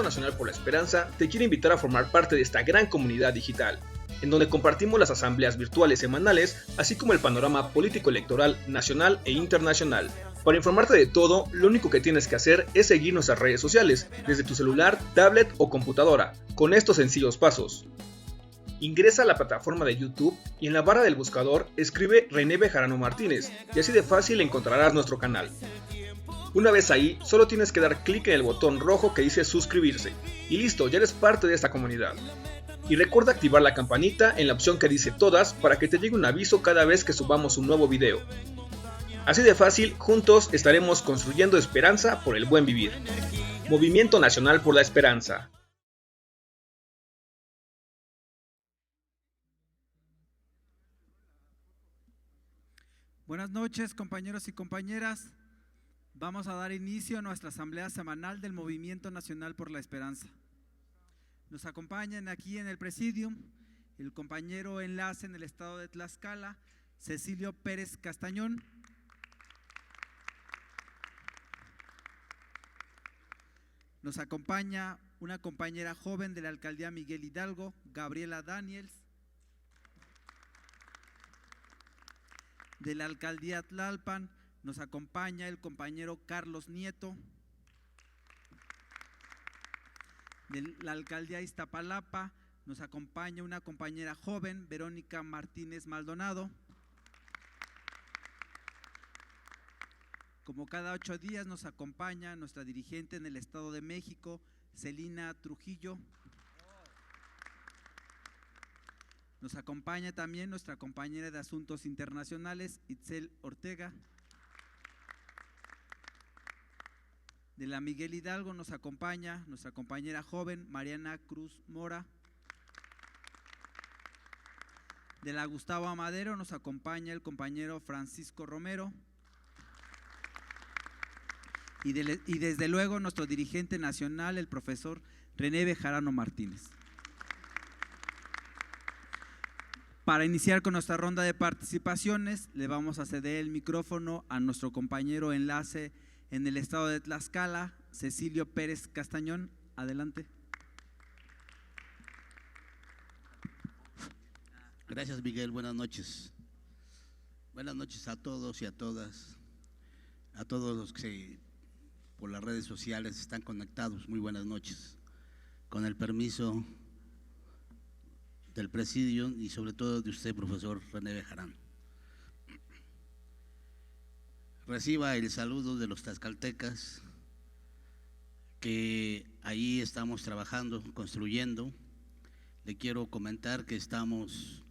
Movimiento Nacional por la Esperanza te quiere invitar a formar parte de esta gran comunidad digital, en donde compartimos las asambleas virtuales semanales, así como el panorama político-electoral nacional e internacional. Para informarte de todo, lo único que tienes que hacer es seguir nuestras redes sociales, desde tu celular, tablet o computadora, con estos sencillos pasos. Ingresa a la plataforma de YouTube y en la barra del buscador escribe René Bejarano Martínez y así de fácil encontrarás nuestro canal. Una vez ahí, solo tienes que dar clic en el botón rojo que dice suscribirse y listo, ya eres parte de esta comunidad. Y recuerda activar la campanita en la opción que dice todas para que te llegue un aviso cada vez que subamos un nuevo video. Así de fácil, juntos estaremos construyendo esperanza por el buen vivir. Movimiento Nacional por la Esperanza. Buenas noches, compañeros y compañeras. Vamos a dar inicio a nuestra asamblea semanal del Movimiento Nacional por la Esperanza. Nos acompañan aquí en el presidium el compañero enlace en el estado de Tlaxcala, Cecilio Pérez Castañón. Nos acompaña una compañera joven de la alcaldía Miguel Hidalgo, Gabriela Daniels. De la alcaldía Tlalpan nos acompaña el compañero Carlos Nieto. De la alcaldía Iztapalapa nos acompaña una compañera joven, Verónica Martínez Maldonado. Como cada 8 días nos acompaña nuestra dirigente en el Estado de México, Celina Trujillo. Nos acompaña también nuestra compañera de Asuntos Internacionales, Itzel Ortega. De la Miguel Hidalgo nos acompaña nuestra compañera joven, Mariana Cruz Mora. De la Gustavo Amadero nos acompaña el compañero Francisco Romero. Y desde luego nuestro dirigente nacional, el profesor René Bejarano Martínez. Para iniciar con nuestra ronda de participaciones, le vamos a ceder el micrófono a nuestro compañero enlace en el estado de Tlaxcala, Cecilio Pérez Castañón. Adelante. Gracias, Miguel. Buenas noches. Buenas noches a todos y a todas, a todos los que por las redes sociales están conectados. Muy buenas noches. Con el permiso del presidio y sobre todo de usted, profesor René Bejarano. Reciba el saludo de los tlaxcaltecas que ahí estamos trabajando, construyendo. Le quiero comentar que estamos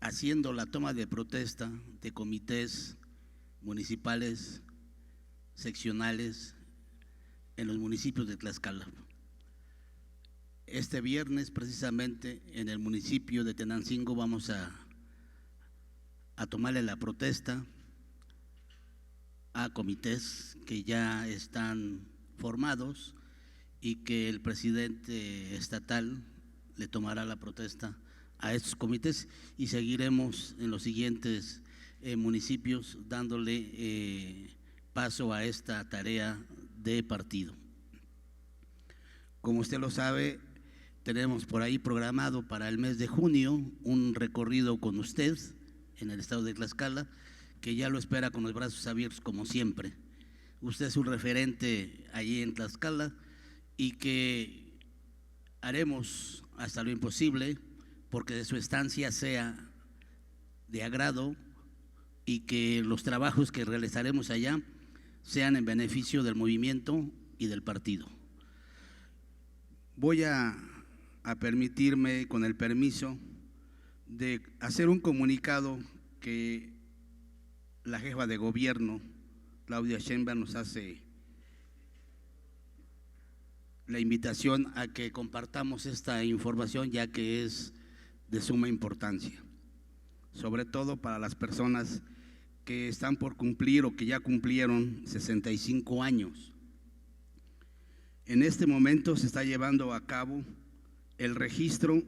haciendo la toma de protesta de comités municipales, seccionales en los municipios de Tlaxcala. Este viernes, precisamente, en el municipio de Tenancingo vamos a tomarle la protesta a comités que ya están formados y que el presidente estatal le tomará la protesta a estos comités y seguiremos en los siguientes municipios dándole paso a esta tarea de partido. Como usted lo sabe, tenemos por ahí programado para el mes de junio un recorrido con usted en el estado de Tlaxcala, que ya lo espera con los brazos abiertos como siempre. Usted es un referente allí en Tlaxcala y que haremos hasta lo imposible porque de su estancia sea de agrado y que los trabajos que realizaremos allá sean en beneficio del movimiento y del partido. Voy a permitirme, con el permiso, de hacer un comunicado que la jefa de gobierno, Claudia Sheinbaum, nos hace la invitación a que compartamos esta información, ya que es de suma importancia, sobre todo para las personas que están por cumplir o que ya cumplieron 65 años. En este momento se está llevando a cabo el registro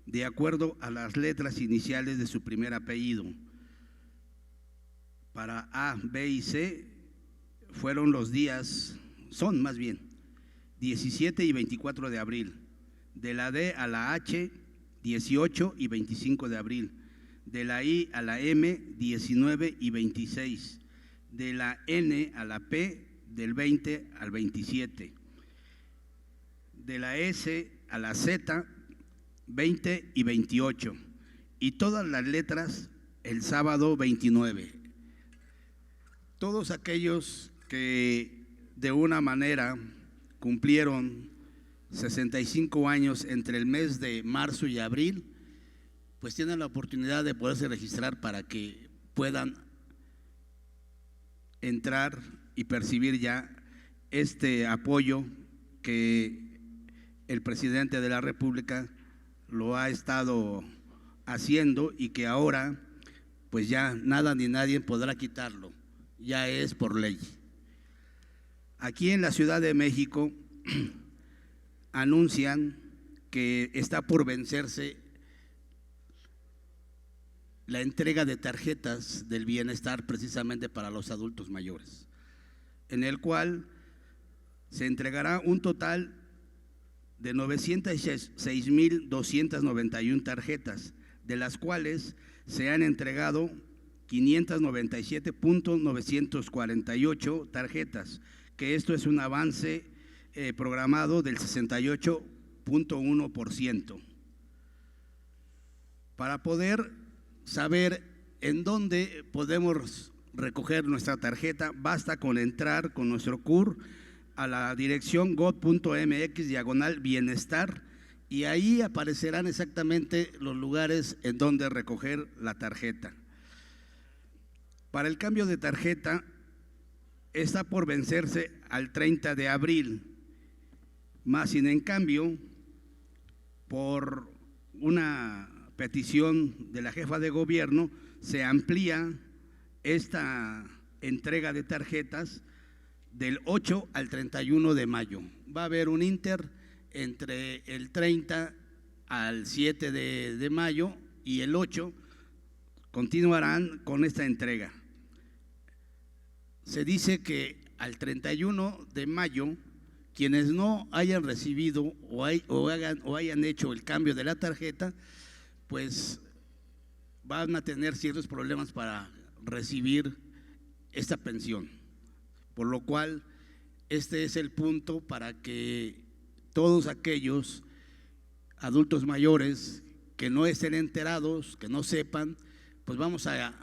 de acuerdo a las letras iniciales de su primer apellido. Para A, B y C fueron los días son más bien 17 y 24 de abril, de la D a la H 18 y 25 de abril, de la I a la M 19 y 26, de la N a la P del 20 al 27, de la S a la Z 20 y 28, y todas las letras el sábado 29. Todos aquellos que de una manera cumplieron 65 años entre el mes de marzo y abril, pues tienen la oportunidad de poderse registrar para que puedan entrar y percibir ya este apoyo que el presidente de la República lo ha estado haciendo y que ahora pues ya nada ni nadie podrá quitarlo, ya es por ley. Aquí en la Ciudad de México anuncian que está por vencerse la entrega de tarjetas del bienestar precisamente para los adultos mayores, en el cual se entregará un total de 906,291 tarjetas, de las cuales se han entregado 597,948 tarjetas, que esto es un avance programado del 68,1%. Para poder saber en dónde podemos recoger nuestra tarjeta, basta con entrar con nuestro CUR a la dirección gov.mx/bienestar y ahí aparecerán exactamente los lugares en donde recoger la tarjeta. Para el cambio de tarjeta está por vencerse al 30 de abril, más sin en cambio, por una petición de la jefa de gobierno, se amplía esta entrega de tarjetas del 8 al 31 de mayo. Va a haber un inter entre el 30 al 7 de mayo y el 8 continuarán con esta entrega. Se dice que al 31 de mayo, quienes no hayan recibido o hayan hecho el cambio de la tarjeta, pues van a tener ciertos problemas para recibir esta pensión. Por lo cual, este es el punto para que todos aquellos adultos mayores que no estén enterados, que no sepan, pues vamos a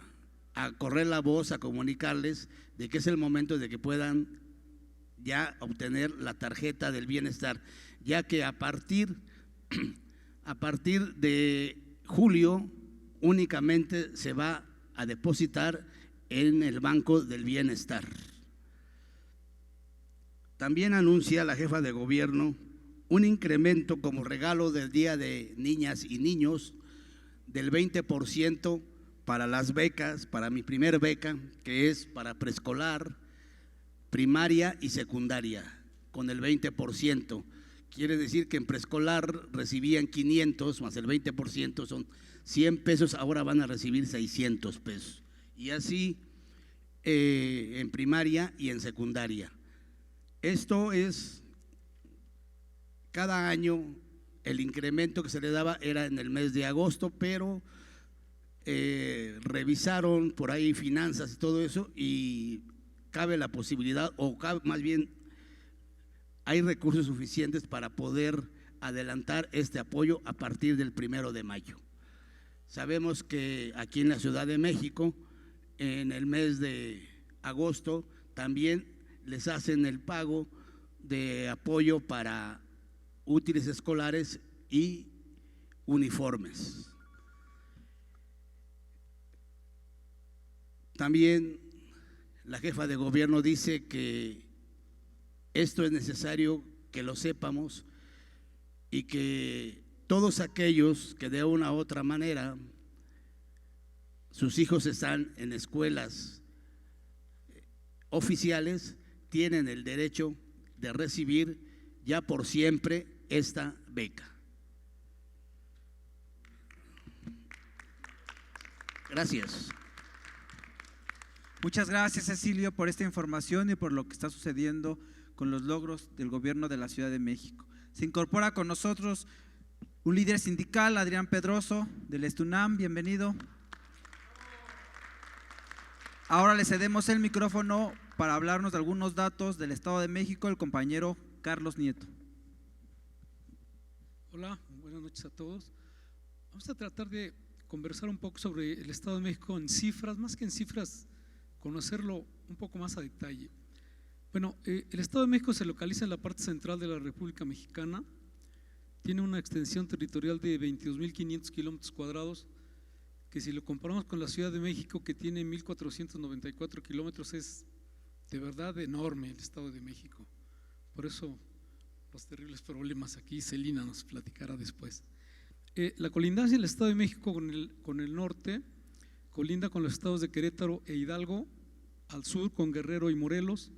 correr la voz, a comunicarles de que es el momento de que puedan ya obtener la tarjeta del bienestar, ya que a partir de julio únicamente se va a depositar en el Banco del Bienestar. También anuncia la jefa de gobierno un incremento como regalo del Día de Niñas y Niños del 20% para las becas, para mi primer beca, que es para preescolar, primaria y secundaria, con el 20%. Quiere decir que en preescolar recibían 500, más el 20% son 100 pesos, ahora van a recibir 600 pesos. Y así en primaria y en secundaria. Esto es, cada año el incremento que se le daba era en el mes de agosto, pero revisaron por ahí finanzas y todo eso y cabe la posibilidad, o más bien hay recursos suficientes para poder adelantar este apoyo a partir del 1 de mayo. Sabemos que aquí en la Ciudad de México, en el mes de agosto, también les hacen el pago de apoyo para útiles escolares y uniformes. También la jefa de gobierno dice que esto es necesario que lo sepamos y que todos aquellos que de una u otra manera sus hijos están en escuelas oficiales tienen el derecho de recibir ya por siempre esta beca. Gracias. Muchas gracias, Cecilio, por esta información y por lo que está sucediendo con los logros del gobierno de la Ciudad de México. Se incorpora con nosotros un líder sindical, Adrián Pedroso, del Estunam, bienvenido. Ahora le cedemos el micrófono para hablarnos de algunos datos del Estado de México, el compañero Carlos Nieto. Hola, buenas noches a todos. Vamos a tratar de conversar un poco sobre el Estado de México en cifras, más que en cifras, conocerlo un poco más a detalle. Bueno, el Estado de México se localiza en la parte central de la República Mexicana, tiene una extensión territorial de 22.500 kilómetros cuadrados, que si lo comparamos con la Ciudad de México, que tiene 1.494 kilómetros, es de verdad enorme el Estado de México. Por eso los terribles problemas aquí, Celina nos platicará después. La colindancia del Estado de México con el norte, colinda con los estados de Querétaro e Hidalgo, al sur con Guerrero y Morelos,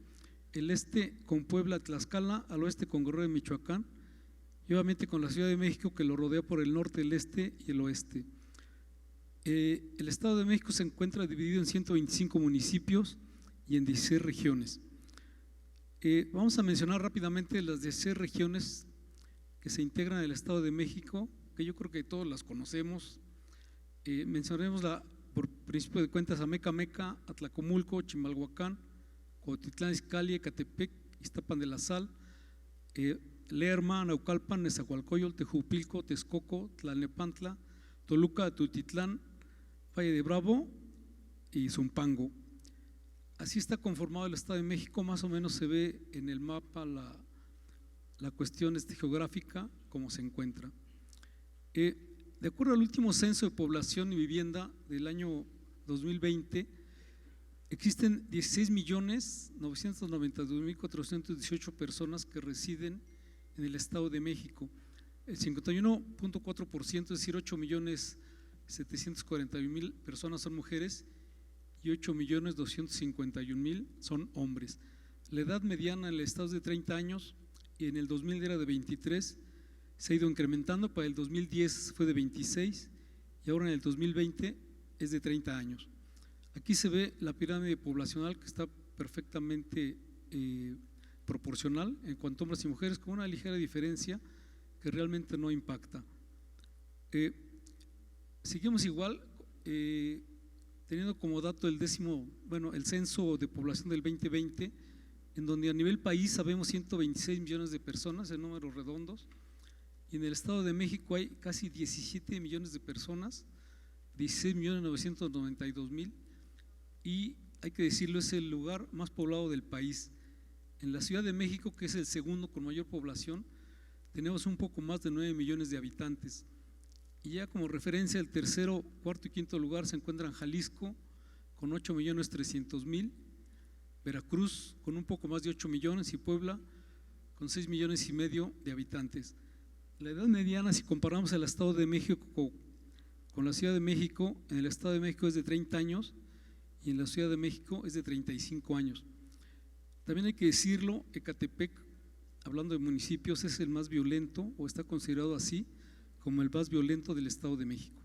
el este con Puebla, Tlaxcala, al oeste con Guerrero y Michoacán, y obviamente con la Ciudad de México que lo rodea por el norte, el este y el oeste. El Estado de México se encuentra dividido en 125 municipios y en 16 regiones. Vamos a mencionar rápidamente las 16 regiones que se integran en el Estado de México, que yo creo que todos las conocemos. Mencionaremos por principio de cuentas Amecameca, Atlacomulco, Chimalhuacán, Cuautitlán Izcalli, Ecatepec, Iztapan de la Sal, Lerma, Naucalpan, Nezahualcóyotl, Tejupilco, Texcoco, Tlalnepantla, Toluca, Tultitlán, Valle de Bravo y Zumpango. Así está conformado el Estado de México, más o menos se ve en el mapa la cuestión geográfica, cómo se encuentra. De acuerdo al último censo de población y vivienda del año 2020, existen 16.992.418 personas que residen en el Estado de México. El 51.4%, es decir, 8.741.000 personas son mujeres y 8.251.000 son hombres. La edad mediana en el Estado es de 30 años y en el 2000 era de 23, se ha ido incrementando, para el 2010 fue de 26 y ahora en el 2020 es de 30 años. Aquí se ve la pirámide poblacional que está perfectamente proporcional en cuanto a hombres y mujeres, con una ligera diferencia que realmente no impacta. Seguimos igual, teniendo como dato el censo de población del 2020, en donde a nivel país sabemos 126 millones de personas en números redondos, y en el Estado de México hay casi 17 millones de personas, 16.992.000, y hay que decirlo, es el lugar más poblado del país. En la Ciudad de México, que es el segundo con mayor población, tenemos un poco más de 9 millones de habitantes. Y ya como referencia, el tercero, cuarto y quinto lugar se encuentran Jalisco con 8.300.000, Veracruz con un poco más de 8 millones y Puebla con 6,5 millones de habitantes. La edad mediana, si comparamos el Estado de México con la Ciudad de México, en el Estado de México es de 30 años y en la Ciudad de México es de 35 años. También hay que decirlo, Ecatepec, hablando de municipios, es el más violento, o está considerado así, como el más violento del Estado de México.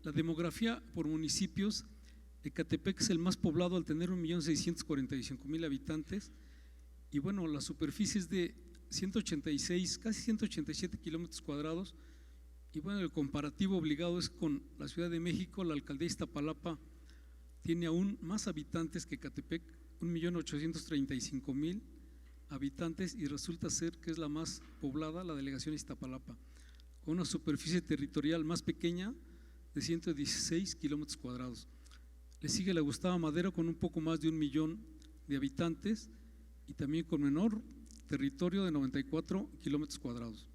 La demografía por municipios, Ecatepec es el más poblado al tener 1.645.000 habitantes, y bueno, la superficie es de 186, casi 187 kilómetros cuadrados, y bueno, el comparativo obligado es con la Ciudad de México. La alcaldía de Iztapalapa tiene aún más habitantes que Ecatepec, 1.835.000 habitantes, y resulta ser que es la más poblada, la delegación de Iztapalapa, con una superficie territorial más pequeña de 116 kilómetros cuadrados. Le sigue la Gustavo Madero con un poco más de 1 millón de habitantes y también con menor territorio de 94 kilómetros cuadrados.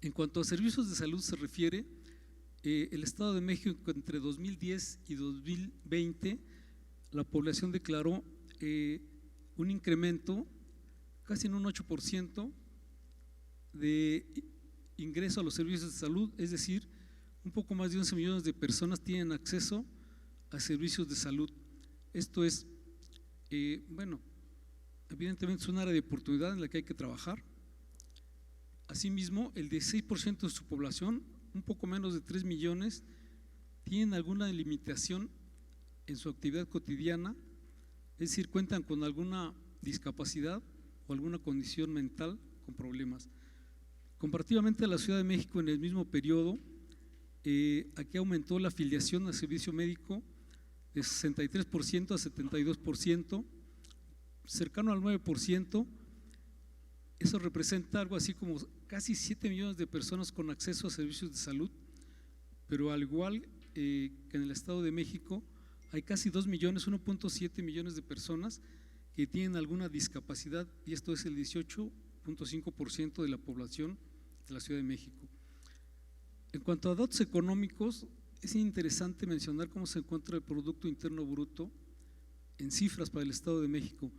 En cuanto a servicios de salud se refiere, el Estado de México entre 2010 y 2020 la población declaró un incremento casi en un 8% de ingreso a los servicios de salud, es decir, un poco más de 11 millones de personas tienen acceso a servicios de salud. Esto es, evidentemente es un área de oportunidad en la que hay que trabajar. Asimismo, el 16% de su población, un poco menos de 3 millones, tienen alguna limitación en su actividad cotidiana, es decir, cuentan con alguna discapacidad o alguna condición mental con problemas. Comparativamente a la Ciudad de México, en el mismo periodo, aquí aumentó la afiliación al servicio médico de 63% a 72%, cercano al 9%. Eso representa algo así como casi 7 millones de personas con acceso a servicios de salud, pero al igual que en el Estado de México, hay casi 2 millones, 1.7 millones de personas que tienen alguna discapacidad, y esto es el 18.5% de la población de la Ciudad de México. En cuanto a datos económicos, es interesante mencionar cómo se encuentra el Producto Interno Bruto en cifras para el Estado de México.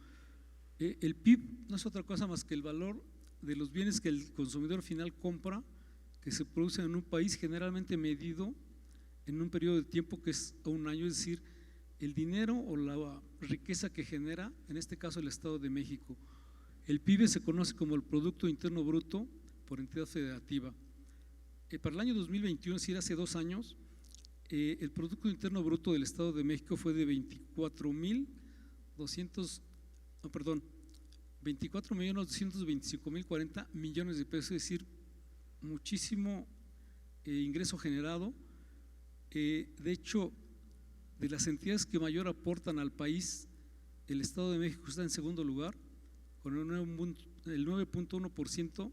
El PIB no es otra cosa más que el valor de los bienes que el consumidor final compra, que se producen en un país, generalmente medido en un periodo de tiempo que es a un año, es decir, el dinero o la riqueza que genera, en este caso el Estado de México. El PIB se conoce como el Producto Interno Bruto por entidad federativa. Para el año 2021, es decir, hace 2 años, el Producto Interno Bruto del Estado de México fue de 24.225.040 millones de pesos, es decir, muchísimo ingreso generado. De hecho, de las entidades que mayor aportan al país, el Estado de México está en segundo lugar, con el 9.1%.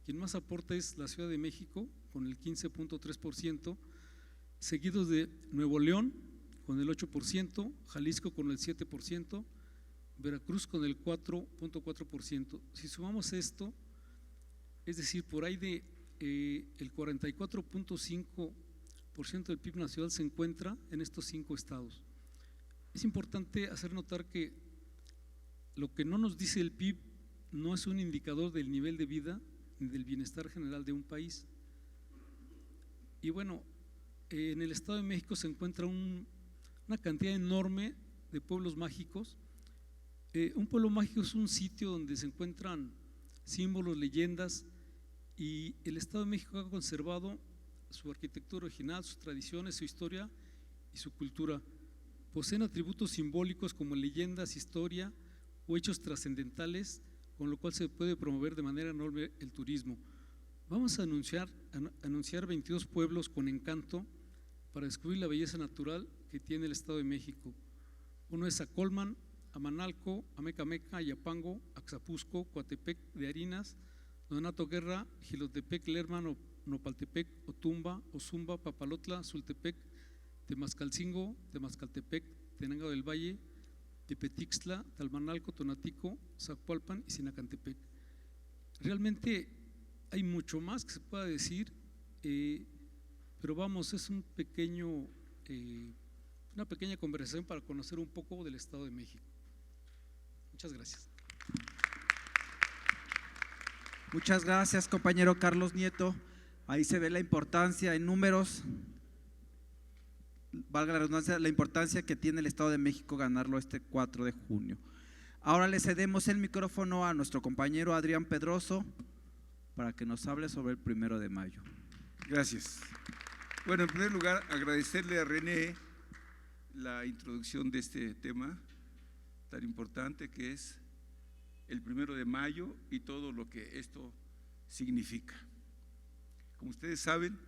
Quien más aporta es la Ciudad de México, con el 15.3%, seguidos de Nuevo León con el 8%, Jalisco con el 7%, Veracruz con el 4.4%. Si sumamos esto, es decir, por ahí de el 44.5% del PIB nacional se encuentra en estos 5 estados. Es importante hacer notar que lo que no nos dice el PIB no es un indicador del nivel de vida ni del bienestar general de un país. Y bueno, en el Estado de México se encuentra una cantidad enorme de pueblos mágicos. Un pueblo mágico es un sitio donde se encuentran símbolos, leyendas, y el Estado de México ha conservado su arquitectura original, sus tradiciones, su historia y su cultura. Poseen atributos simbólicos como leyendas, historia o hechos trascendentales, con lo cual se puede promover de manera enorme el turismo. Vamos a anunciar 22 pueblos con encanto para descubrir la belleza natural que tiene el Estado de México. Uno es Acolman, Amanalco, Amecameca, Ayapango, Axapusco, Coatepec de Harinas, Donato Guerra, Jilotepec, Lerman, Nopaltepec, Otumba, Ozumba, Papalotla, Sultepec, Temascalcingo, Temascaltepec, Tenango del Valle, Tepetixtla, Talmanalco, Tonatico, Zacualpan y Sinacantepec. Realmente hay mucho más que se pueda decir, pero vamos, es una pequeña conversación para conocer un poco del Estado de México. Muchas gracias. Muchas gracias, compañero Carlos Nieto. Ahí se ve la importancia en números, valga la redundancia, la importancia que tiene el Estado de México ganarlo este 4 de junio. Ahora le cedemos el micrófono a nuestro compañero Adrián Pedroso para que nos hable sobre el 1 de mayo. Gracias. Bueno, en primer lugar, agradecerle a René la introducción de este tema tan importante que es el 1 de mayo y todo lo que esto significa. Como ustedes saben,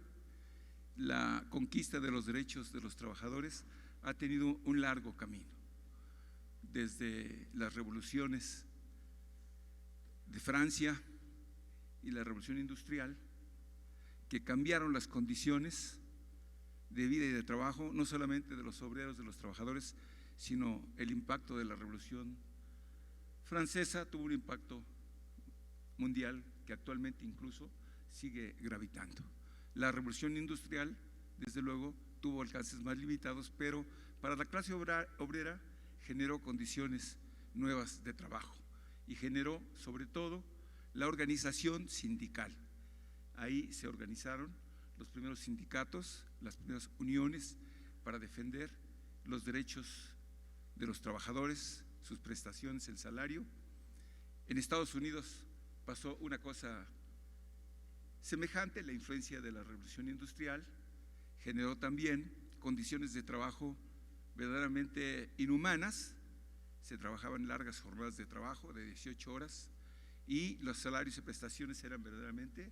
la conquista de los derechos de los trabajadores ha tenido un largo camino, desde las revoluciones de Francia y la revolución industrial, que cambiaron las condiciones de vida y de trabajo, no solamente de los obreros, de los trabajadores, sino el impacto de la revolución francesa tuvo un impacto mundial que actualmente incluso sigue gravitando. La revolución industrial, desde luego, tuvo alcances más limitados, pero para la clase obrera generó condiciones nuevas de trabajo y generó sobre todo la organización sindical. Ahí se organizaron los primeros sindicatos, las primeras uniones para defender los derechos de los trabajadores, sus prestaciones, el salario. En Estados Unidos pasó una cosa semejante. La influencia de la revolución industrial generó también condiciones de trabajo verdaderamente inhumanas se trabajaban largas jornadas de trabajo de 18 horas y los salarios y prestaciones eran verdaderamente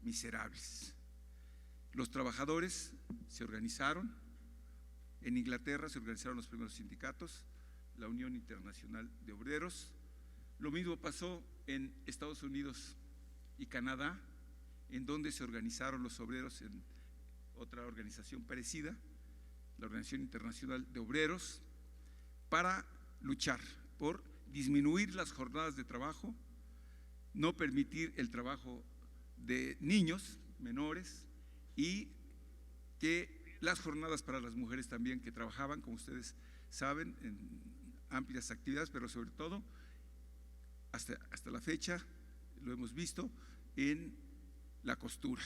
miserables. Los trabajadores se organizaron. En Inglaterra se organizaron los primeros sindicatos, la Unión Internacional de Obreros. Lo mismo pasó en Estados Unidos y Canadá, en donde se organizaron los obreros en otra organización parecida, la Organización Internacional de Obreros, para luchar por disminuir las jornadas de trabajo, no permitir el trabajo de niños menores y que las jornadas para las mujeres también que trabajaban, como ustedes saben, en amplias actividades, pero sobre todo hasta la fecha lo hemos visto en la costura.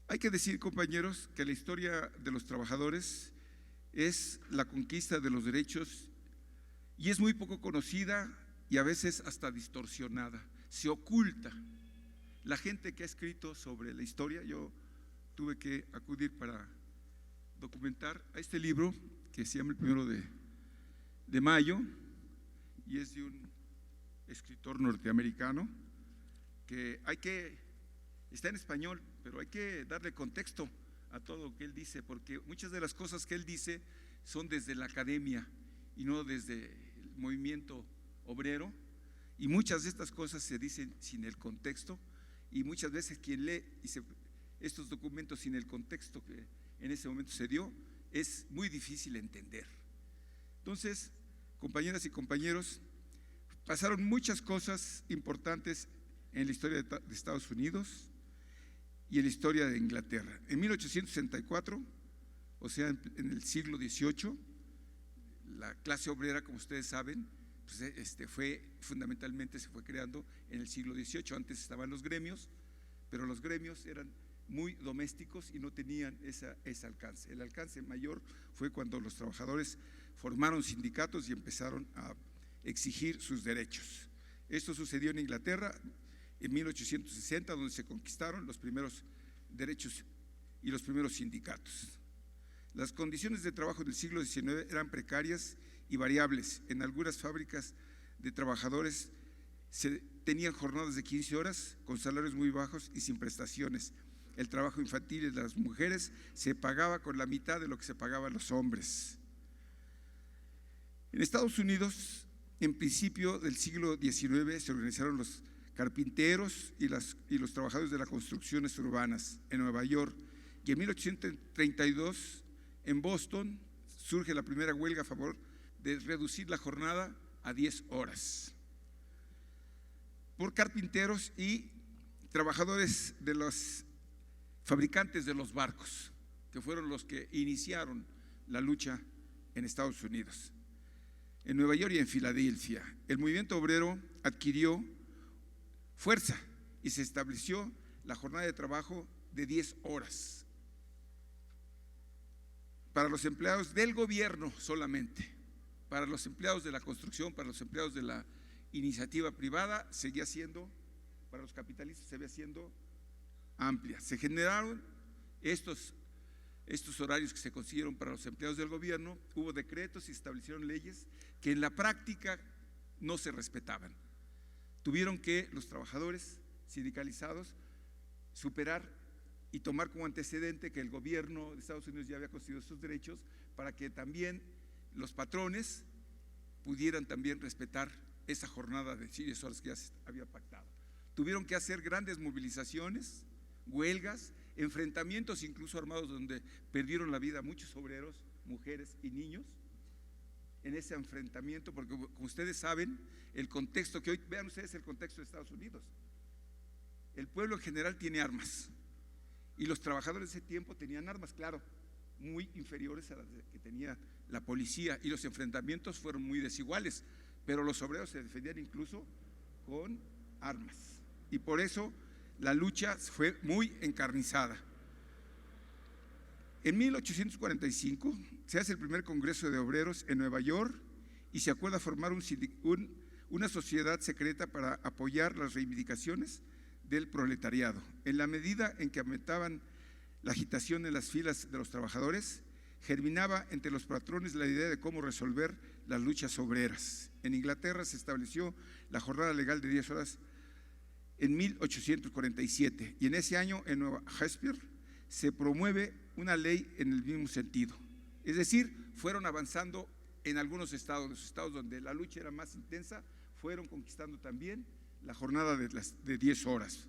Hay que decir, compañeros, que la historia de los trabajadores es la conquista de los derechos y es muy poco conocida y a veces hasta distorsionada, se oculta. La gente que ha escrito sobre la historia, yo tuve que acudir para documentar a este libro que se llama El 1 de mayo y es de un escritor norteamericano que está en español, pero hay que darle contexto a todo lo que él dice, porque muchas de las cosas que él dice son desde la academia y no desde el movimiento obrero, y muchas de estas cosas se dicen sin el contexto, y muchas veces quien lee estos documentos sin el contexto que en ese momento se dio, es muy difícil entender. Entonces, compañeras y compañeros, pasaron muchas cosas importantes en la historia de Estados Unidos y en la historia de Inglaterra. En 1864, o sea, en el siglo XVIII, la clase obrera, como ustedes saben, pues fundamentalmente se fue creando en el siglo XVIII. Antes estaban los gremios, pero los gremios eran muy domésticos y no tenían ese alcance. El alcance mayor fue cuando los trabajadores formaron sindicatos y empezaron a exigir sus derechos. Esto sucedió en Inglaterra en 1860, donde se conquistaron los primeros derechos y los primeros sindicatos. Las condiciones de trabajo del siglo XIX eran precarias y variables. En algunas fábricas de trabajadores se tenían jornadas de 15 horas con salarios muy bajos y sin prestaciones. El trabajo infantil de las mujeres se pagaba con la mitad de lo que se pagaba a los hombres. En Estados Unidos, en principio del siglo XIX, se organizaron los carpinteros y los trabajadores de las construcciones urbanas en Nueva York, y en 1832 en Boston surge la primera huelga a favor de reducir la jornada a 10 horas por carpinteros y trabajadores de los fabricantes de los barcos, que fueron los que iniciaron la lucha en Estados Unidos. En Nueva York y en Filadelfia, el movimiento obrero adquirió fuerza y se estableció la jornada de trabajo de 10 horas para los empleados del gobierno solamente. Para los empleados de la construcción, para los empleados de la iniciativa privada, seguía siendo, para los capitalistas seguía siendo amplia. Se generaron estos horarios que se consiguieron para los empleados del gobierno, hubo decretos y establecieron leyes que en la práctica no se respetaban. Tuvieron que los trabajadores sindicalizados superar y tomar como antecedente que el gobierno de Estados Unidos ya había conseguido sus derechos para que también los patrones pudieran también respetar esa jornada de 10 horas que ya se había pactado. Tuvieron que hacer grandes movilizaciones, huelgas, enfrentamientos incluso armados donde perdieron la vida muchos obreros, mujeres y niños en ese enfrentamiento, porque como ustedes saben, el contexto que hoy, vean ustedes el contexto de Estados Unidos, el pueblo en general tiene armas y los trabajadores de ese tiempo tenían armas, claro, muy inferiores a las que tenía la policía, y los enfrentamientos fueron muy desiguales, pero los obreros se defendían incluso con armas, y por eso la lucha fue muy encarnizada. En 1845 se hace el primer Congreso de Obreros en Nueva York y se acuerda formar una sociedad secreta para apoyar las reivindicaciones del proletariado. En la medida en que aumentaban la agitación en las filas de los trabajadores, germinaba entre los patrones la idea de cómo resolver las luchas obreras. En Inglaterra se estableció la jornada legal de 10 horas en 1847 y en ese año en Nueva Hampshire se promueve una ley en el mismo sentido. Es decir, fueron avanzando en algunos estados, los estados donde la lucha era más intensa, fueron conquistando también la jornada de 10 horas.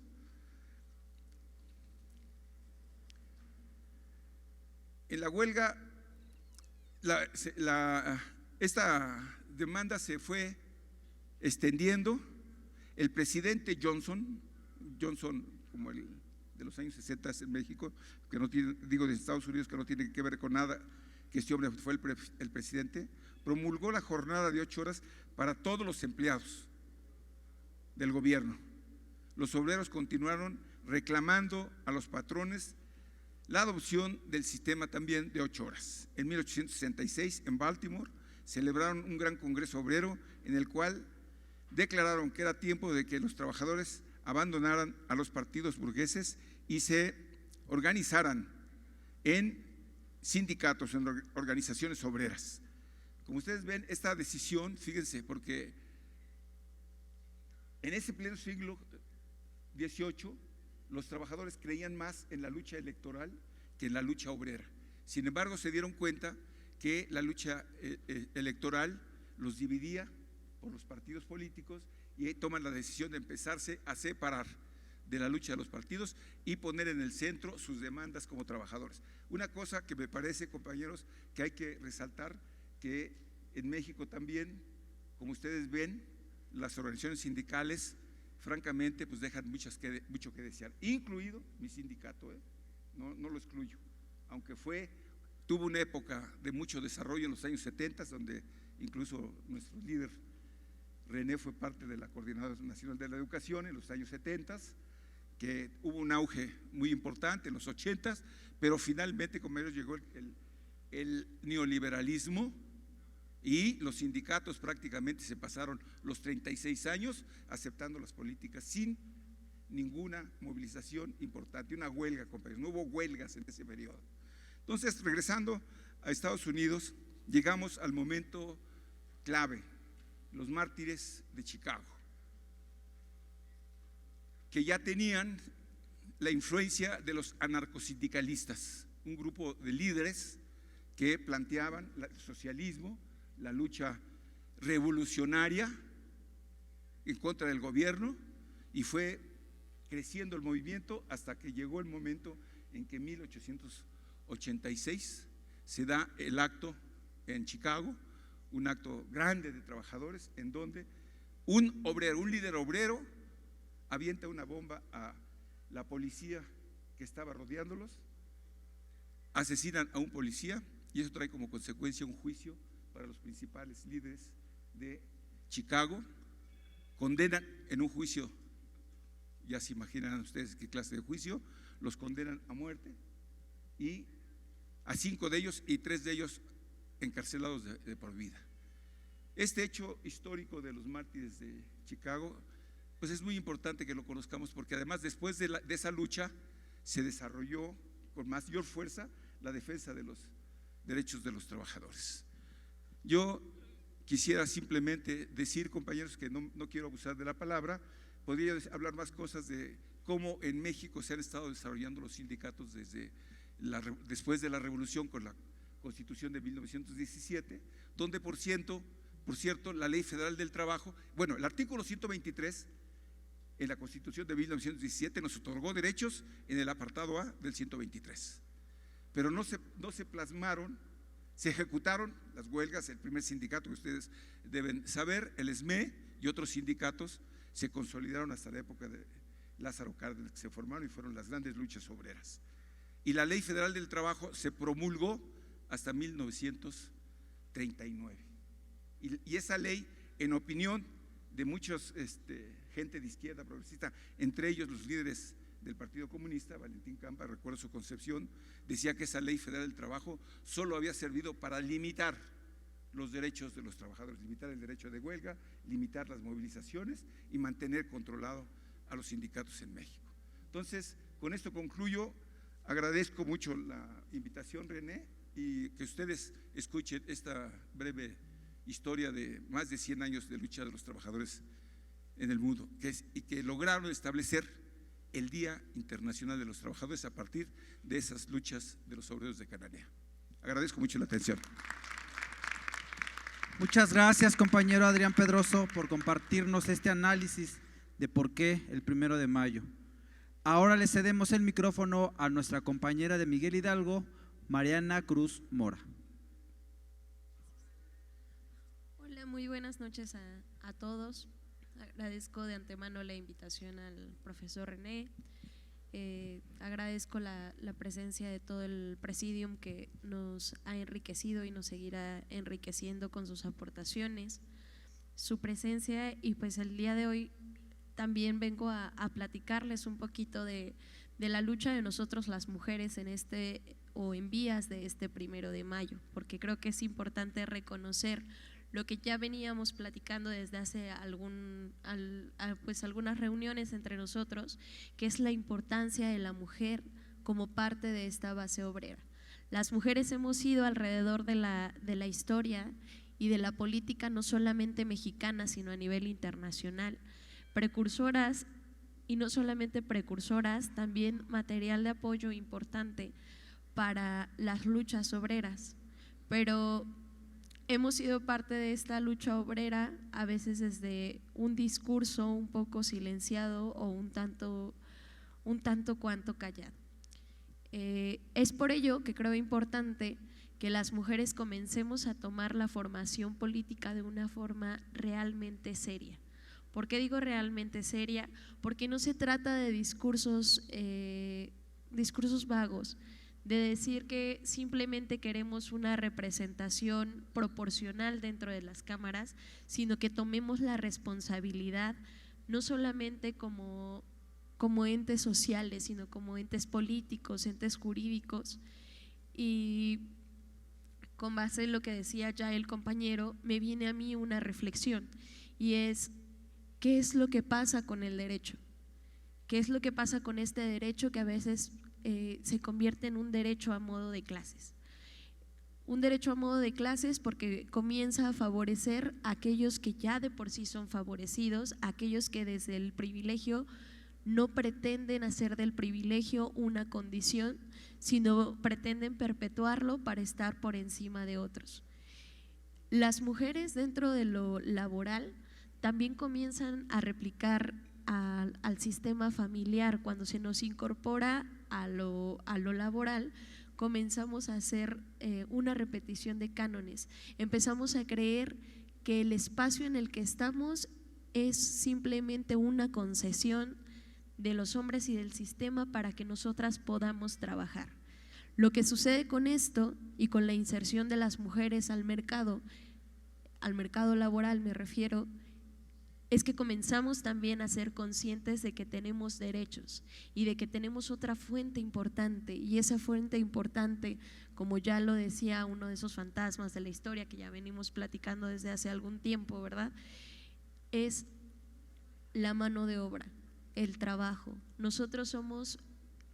En la huelga, esta demanda se fue extendiendo. El presidente Johnson como el de los años 60 en México, que no tiene, digo de Estados Unidos, que no tiene que ver con nada, que este hombre fue el presidente, promulgó la jornada de 8 horas para todos los empleados del gobierno. Los obreros continuaron reclamando a los patrones la adopción del sistema también de 8 horas. En 1866, en Baltimore, celebraron un gran congreso obrero en el cual declararon que era tiempo de que los trabajadores abandonaran a los partidos burgueses y se organizaran en sindicatos, en organizaciones obreras. Como ustedes ven, esta decisión, fíjense, porque en ese pleno siglo XVIII los trabajadores creían más en la lucha electoral que en la lucha obrera. Sin embargo, se dieron cuenta que la lucha electoral los dividía por los partidos políticos y toman la decisión de empezarse a separar de la lucha de los partidos y poner en el centro sus demandas como trabajadores. Una cosa que me parece, compañeros, que hay que resaltar, que en México también, como ustedes ven, las organizaciones sindicales francamente pues dejan mucho que desear, incluido mi sindicato, no lo excluyo, aunque tuvo una época de mucho desarrollo en los años 70, donde incluso nuestro líder René fue parte de la Coordinadora Nacional de la Educación en los años 70, que hubo un auge muy importante en los 80, pero finalmente como ellos llegó el neoliberalismo y los sindicatos prácticamente se pasaron los 36 años aceptando las políticas sin ninguna movilización importante, una huelga, compañeros, no hubo huelgas en ese periodo. Entonces, regresando a Estados Unidos, llegamos al momento clave, los mártires de Chicago, que ya tenían la influencia de los anarcosindicalistas, un grupo de líderes que planteaban el socialismo, la lucha revolucionaria en contra del gobierno, y fue creciendo el movimiento hasta que llegó el momento en que en 1886 se da el acto en Chicago, un acto grande de trabajadores en donde un líder obrero avienta una bomba a la policía que estaba rodeándolos, asesinan a un policía y eso trae como consecuencia un juicio para los principales líderes de Chicago, condenan en un juicio, ya se imaginan ustedes qué clase de juicio, los condenan a muerte y a 5 de ellos y 3 de ellos encarcelados de por vida. Este hecho histórico de los mártires de Chicago, pues es muy importante que lo conozcamos porque además después de esa lucha se desarrolló con mayor fuerza la defensa de los derechos de los trabajadores. Yo quisiera simplemente decir, compañeros, que no quiero abusar de la palabra, podría hablar más cosas de cómo en México se han estado desarrollando los sindicatos después de la revolución con la Constitución de 1917, donde por cierto, la Ley Federal del Trabajo, bueno, el artículo 123 en la Constitución de 1917 nos otorgó derechos en el apartado A del 123, pero no se plasmaron, se ejecutaron las huelgas. El primer sindicato que ustedes deben saber, el SME, y otros sindicatos se consolidaron hasta la época de Lázaro Cárdenas, que se formaron y fueron las grandes luchas obreras. Y la Ley Federal del Trabajo se promulgó hasta 1939. Y esa ley, en opinión de muchos gente de izquierda progresista, entre ellos los líderes del Partido Comunista, Valentín Campa, recuerdo su concepción, decía que esa Ley Federal del Trabajo solo había servido para limitar los derechos de los trabajadores, limitar el derecho de huelga, limitar las movilizaciones y mantener controlado a los sindicatos en México. Entonces, con esto concluyo, agradezco mucho la invitación, René, y que ustedes escuchen esta breve historia de más de 100 años de lucha de los trabajadores en el mundo, y que lograron establecer el Día Internacional de los Trabajadores a partir de esas luchas de los obreros de Cananea. Agradezco mucho la atención. Muchas gracias, compañero Adrián Pedroso, por compartirnos este análisis de por qué el 1 de mayo. Ahora le cedemos el micrófono a nuestra compañera de Miguel Hidalgo, Mariana Cruz Mora. Hola, muy buenas noches a todos. Agradezco de antemano la invitación al profesor René. Agradezco la presencia de todo el presidium que nos ha enriquecido y nos seguirá enriqueciendo con sus aportaciones, su presencia, y pues el día de hoy también vengo a platicarles un poquito de la lucha de nosotros las mujeres en en vías de este 1 de mayo, porque creo que es importante reconocer lo que ya veníamos platicando desde hace algunas reuniones entre nosotros, que es la importancia de la mujer como parte de esta base obrera. Las mujeres hemos sido alrededor de la historia y de la política, no solamente mexicana, sino a nivel internacional, precursoras, y no solamente precursoras, también material de apoyo importante para las luchas obreras, pero hemos sido parte de esta lucha obrera a veces desde un discurso un poco silenciado o un tanto cuanto callado. Es por ello que creo importante que las mujeres comencemos a tomar la formación política de una forma realmente seria. ¿Por qué digo realmente seria? Porque no se trata de discursos vagos, de decir que simplemente queremos una representación proporcional dentro de las cámaras, sino que tomemos la responsabilidad no solamente como entes sociales, sino como entes políticos, entes jurídicos. Y con base en lo que decía ya el compañero, me viene a mí una reflexión, y es: ¿qué es lo que pasa con el derecho? ¿Qué es lo que pasa con este derecho que a veces se convierte en un derecho a modo de clases? Un derecho a modo de clases porque comienza a favorecer a aquellos que ya de por sí son favorecidos, aquellos que desde el privilegio no pretenden hacer del privilegio una condición, sino pretenden perpetuarlo para estar por encima de otros. Las mujeres dentro de lo laboral también comienzan a replicar al sistema familiar. Cuando se nos incorpora a lo laboral, comenzamos a hacer una repetición de cánones. Empezamos a creer que el espacio en el que estamos es simplemente una concesión de los hombres y del sistema para que nosotras podamos trabajar. Lo que sucede con esto y con la inserción de las mujeres al mercado laboral me refiero, es que comenzamos también a ser conscientes de que tenemos derechos y de que tenemos otra fuente importante, y esa fuente importante, como ya lo decía uno de esos fantasmas de la historia que ya venimos platicando desde hace algún tiempo, ¿verdad?, es la mano de obra, el trabajo. Nosotros somos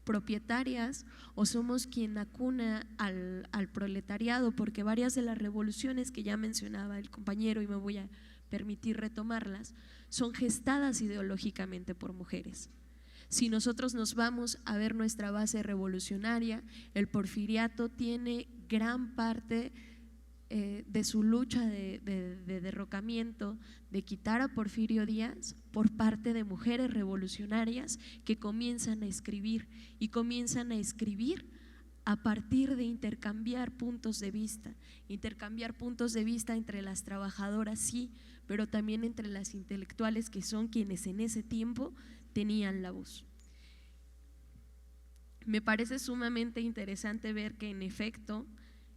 propietarias o somos quien acuna al proletariado, porque varias de las revoluciones que ya mencionaba el compañero, y me voy a permitir retomarlas, son gestadas ideológicamente por mujeres. Si nosotros nos vamos a ver nuestra base revolucionaria, el porfiriato tiene gran parte de su lucha de derrocamiento, de quitar a Porfirio Díaz, por parte de mujeres revolucionarias que comienzan a escribir, y comienzan a escribir a partir de intercambiar puntos de vista entre las trabajadoras, sí, pero también entre las intelectuales, que son quienes en ese tiempo tenían la voz. Me parece sumamente interesante ver que en efecto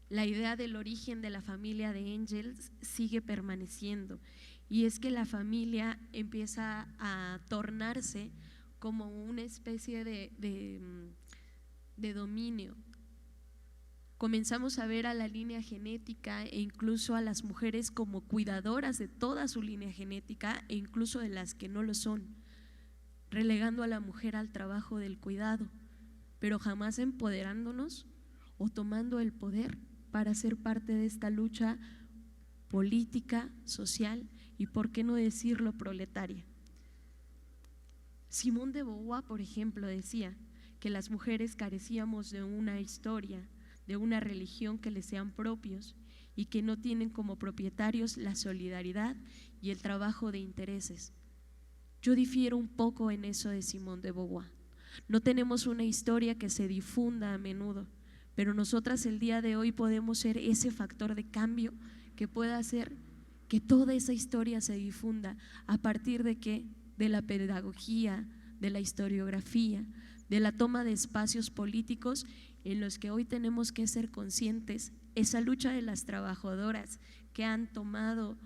la idea del origen de la familia de Engels sigue permaneciendo, y es que la familia empieza a tornarse como una especie de dominio. Comenzamos a ver a la línea genética e incluso a las mujeres como cuidadoras de toda su línea genética, e incluso de las que no lo son, relegando a la mujer al trabajo del cuidado, pero jamás empoderándonos o tomando el poder para ser parte de esta lucha política, social y, por qué no decirlo, proletaria. Simone de Beauvoir, por ejemplo, decía que las mujeres carecíamos de una historia, de una religión que les sean propios y que no tienen como propietarios la solidaridad y el trabajo de intereses. Yo difiero un poco en eso de Simone de Beauvoir. No tenemos una historia que se difunda a menudo, pero nosotras el día de hoy podemos ser ese factor de cambio que pueda hacer que toda esa historia se difunda. ¿A partir de qué? De la pedagogía, de la historiografía, de la toma de espacios políticos en los que hoy tenemos que ser conscientes. Esa lucha de las trabajadoras que han tomado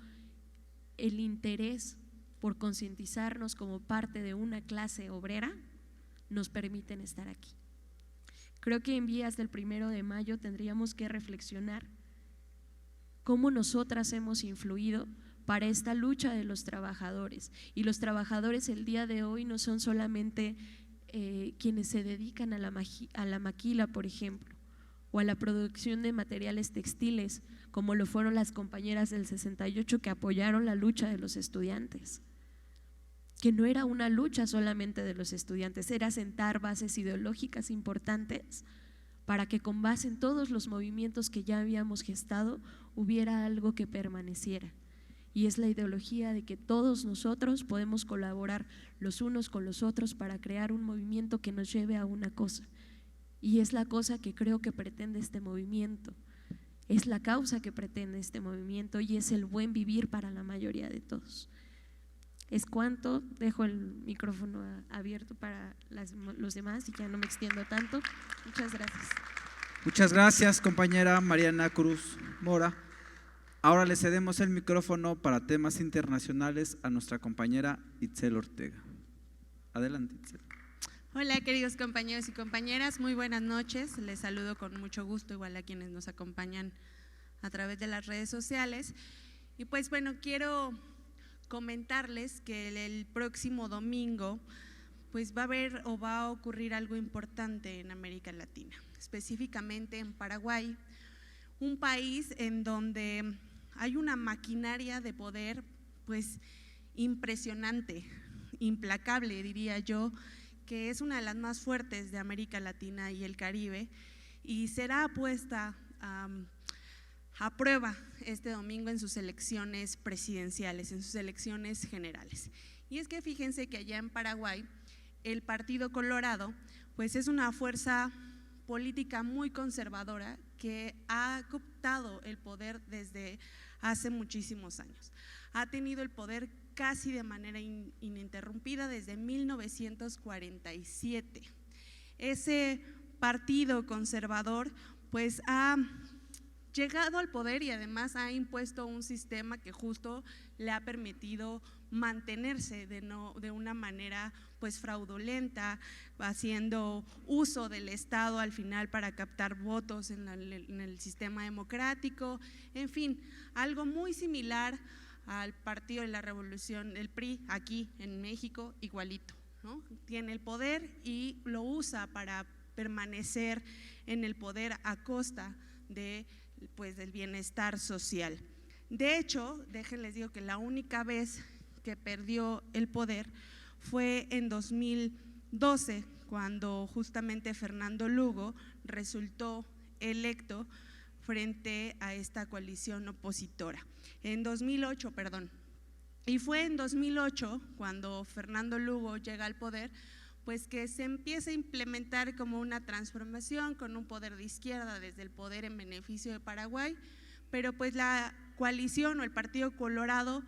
el interés por concientizarnos como parte de una clase obrera nos permiten estar aquí. Creo que en vías del 1 de mayo tendríamos que reflexionar cómo nosotras hemos influido para esta lucha de los trabajadores. Y los trabajadores el día de hoy no son solamente quienes se dedican a la maquila, por ejemplo, o a la producción de materiales textiles, como lo fueron las compañeras del 68 que apoyaron la lucha de los estudiantes, que no era una lucha solamente de los estudiantes, era sentar bases ideológicas importantes para que con base en todos los movimientos que ya habíamos gestado hubiera algo que permaneciera. Y es la ideología de que todos nosotros podemos colaborar los unos con los otros para crear un movimiento que nos lleve a una cosa. Y es la cosa que creo que pretende este movimiento, es la causa que pretende este movimiento y es el buen vivir para la mayoría de todos. Es cuanto, dejo el micrófono abierto para los demás y ya no me extiendo tanto. Muchas gracias. Muchas gracias, compañera Mariana Cruz Mora. Ahora le cedemos el micrófono para temas internacionales a nuestra compañera Itzel Ortega. Adelante, Itzel. Hola, queridos compañeros y compañeras, muy buenas noches. Les saludo con mucho gusto, igual a quienes nos acompañan a través de las redes sociales. Y pues bueno, quiero comentarles que el próximo domingo pues va a ocurrir algo importante en América Latina, específicamente en Paraguay, un país en donde hay una maquinaria de poder pues impresionante, implacable diría yo, que es una de las más fuertes de América Latina y el Caribe y será puesta a prueba este domingo en sus elecciones presidenciales, en sus elecciones generales. Y es que fíjense que allá en Paraguay el Partido Colorado pues es una fuerza política muy conservadora que ha cooptado el poder desde hace muchísimos años. Ha tenido el poder casi de manera ininterrumpida desde 1947. Ese partido conservador pues ha llegado al poder y además ha impuesto un sistema que justo le ha permitido mantenerse de una manera pues fraudulenta, haciendo uso del Estado al final para captar votos en el sistema democrático, en fin, algo muy similar al Partido de la Revolución, el PRI aquí en México, igualito, ¿no? Tiene el poder y lo usa para permanecer en el poder a costa de pues del bienestar social. De hecho, déjenles digo que la única vez que perdió el poder fue en 2012, cuando justamente Fernando Lugo resultó electo frente a esta coalición opositora. En 2008, perdón. Y fue en 2008 cuando Fernando Lugo llega al poder, pues que se empieza a implementar como una transformación con un poder de izquierda desde el poder en beneficio de Paraguay, pero pues la coalición o el Partido Colorado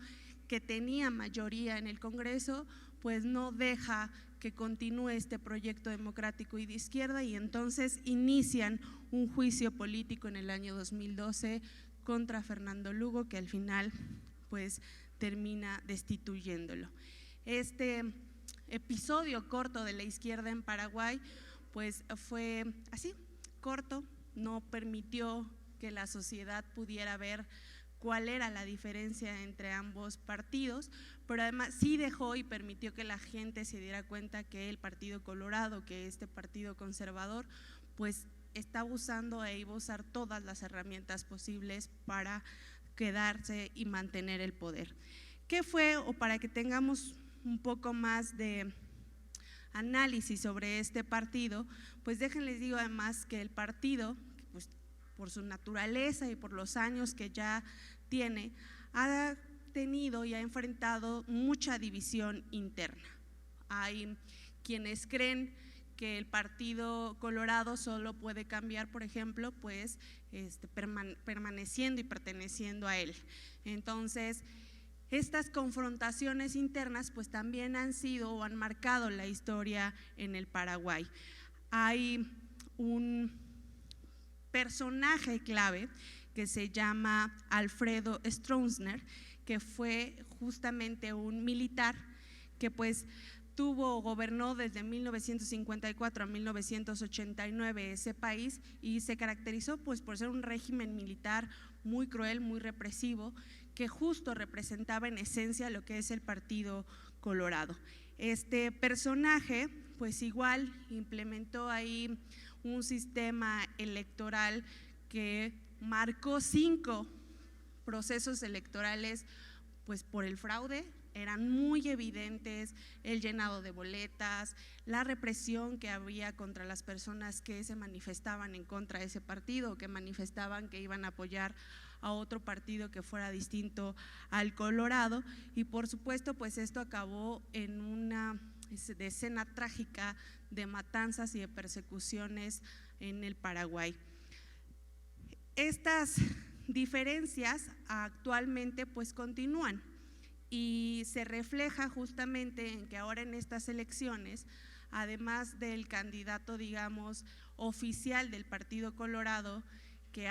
que tenía mayoría en el Congreso pues no deja que continúe este proyecto democrático y de izquierda y entonces inician un juicio político en el año 2012 contra Fernando Lugo que al final pues termina destituyéndolo. Este episodio corto de la izquierda en Paraguay pues fue así, corto, no permitió que la sociedad pudiera ver cuál era la diferencia entre ambos partidos, pero además sí dejó y permitió que la gente se diera cuenta que el Partido Colorado, que este partido conservador, pues está usando e iba a usar todas las herramientas posibles para quedarse y mantener el poder. ¿Qué fue? O para que tengamos un poco más de análisis sobre este partido, pues déjenles digo además que el partido, pues por su naturaleza y por los años que ya tiene, ha tenido y ha enfrentado mucha división interna. Hay quienes creen que el Partido Colorado solo puede cambiar, por ejemplo, pues permaneciendo y perteneciendo a él. Entonces, estas confrontaciones internas pues también han sido o han marcado la historia en el Paraguay. Hay un personaje clave que se llama Alfredo Stroessner, que fue justamente un militar que pues gobernó desde 1954 a 1989 ese país y se caracterizó pues por ser un régimen militar muy cruel, muy represivo, que justo representaba en esencia lo que es el Partido Colorado. Este personaje pues igual implementó ahí un sistema electoral que marcó 5 procesos electorales pues por el fraude. Eran muy evidentes el llenado de boletas, la represión que había contra las personas que se manifestaban en contra de ese partido, que manifestaban que iban a apoyar a otro partido que fuera distinto al Colorado, y por supuesto pues esto acabó en una escena trágica de matanzas y de persecuciones en el Paraguay. Estas diferencias actualmente pues continúan y se refleja justamente en que ahora en estas elecciones, además del candidato digamos oficial del Partido Colorado, que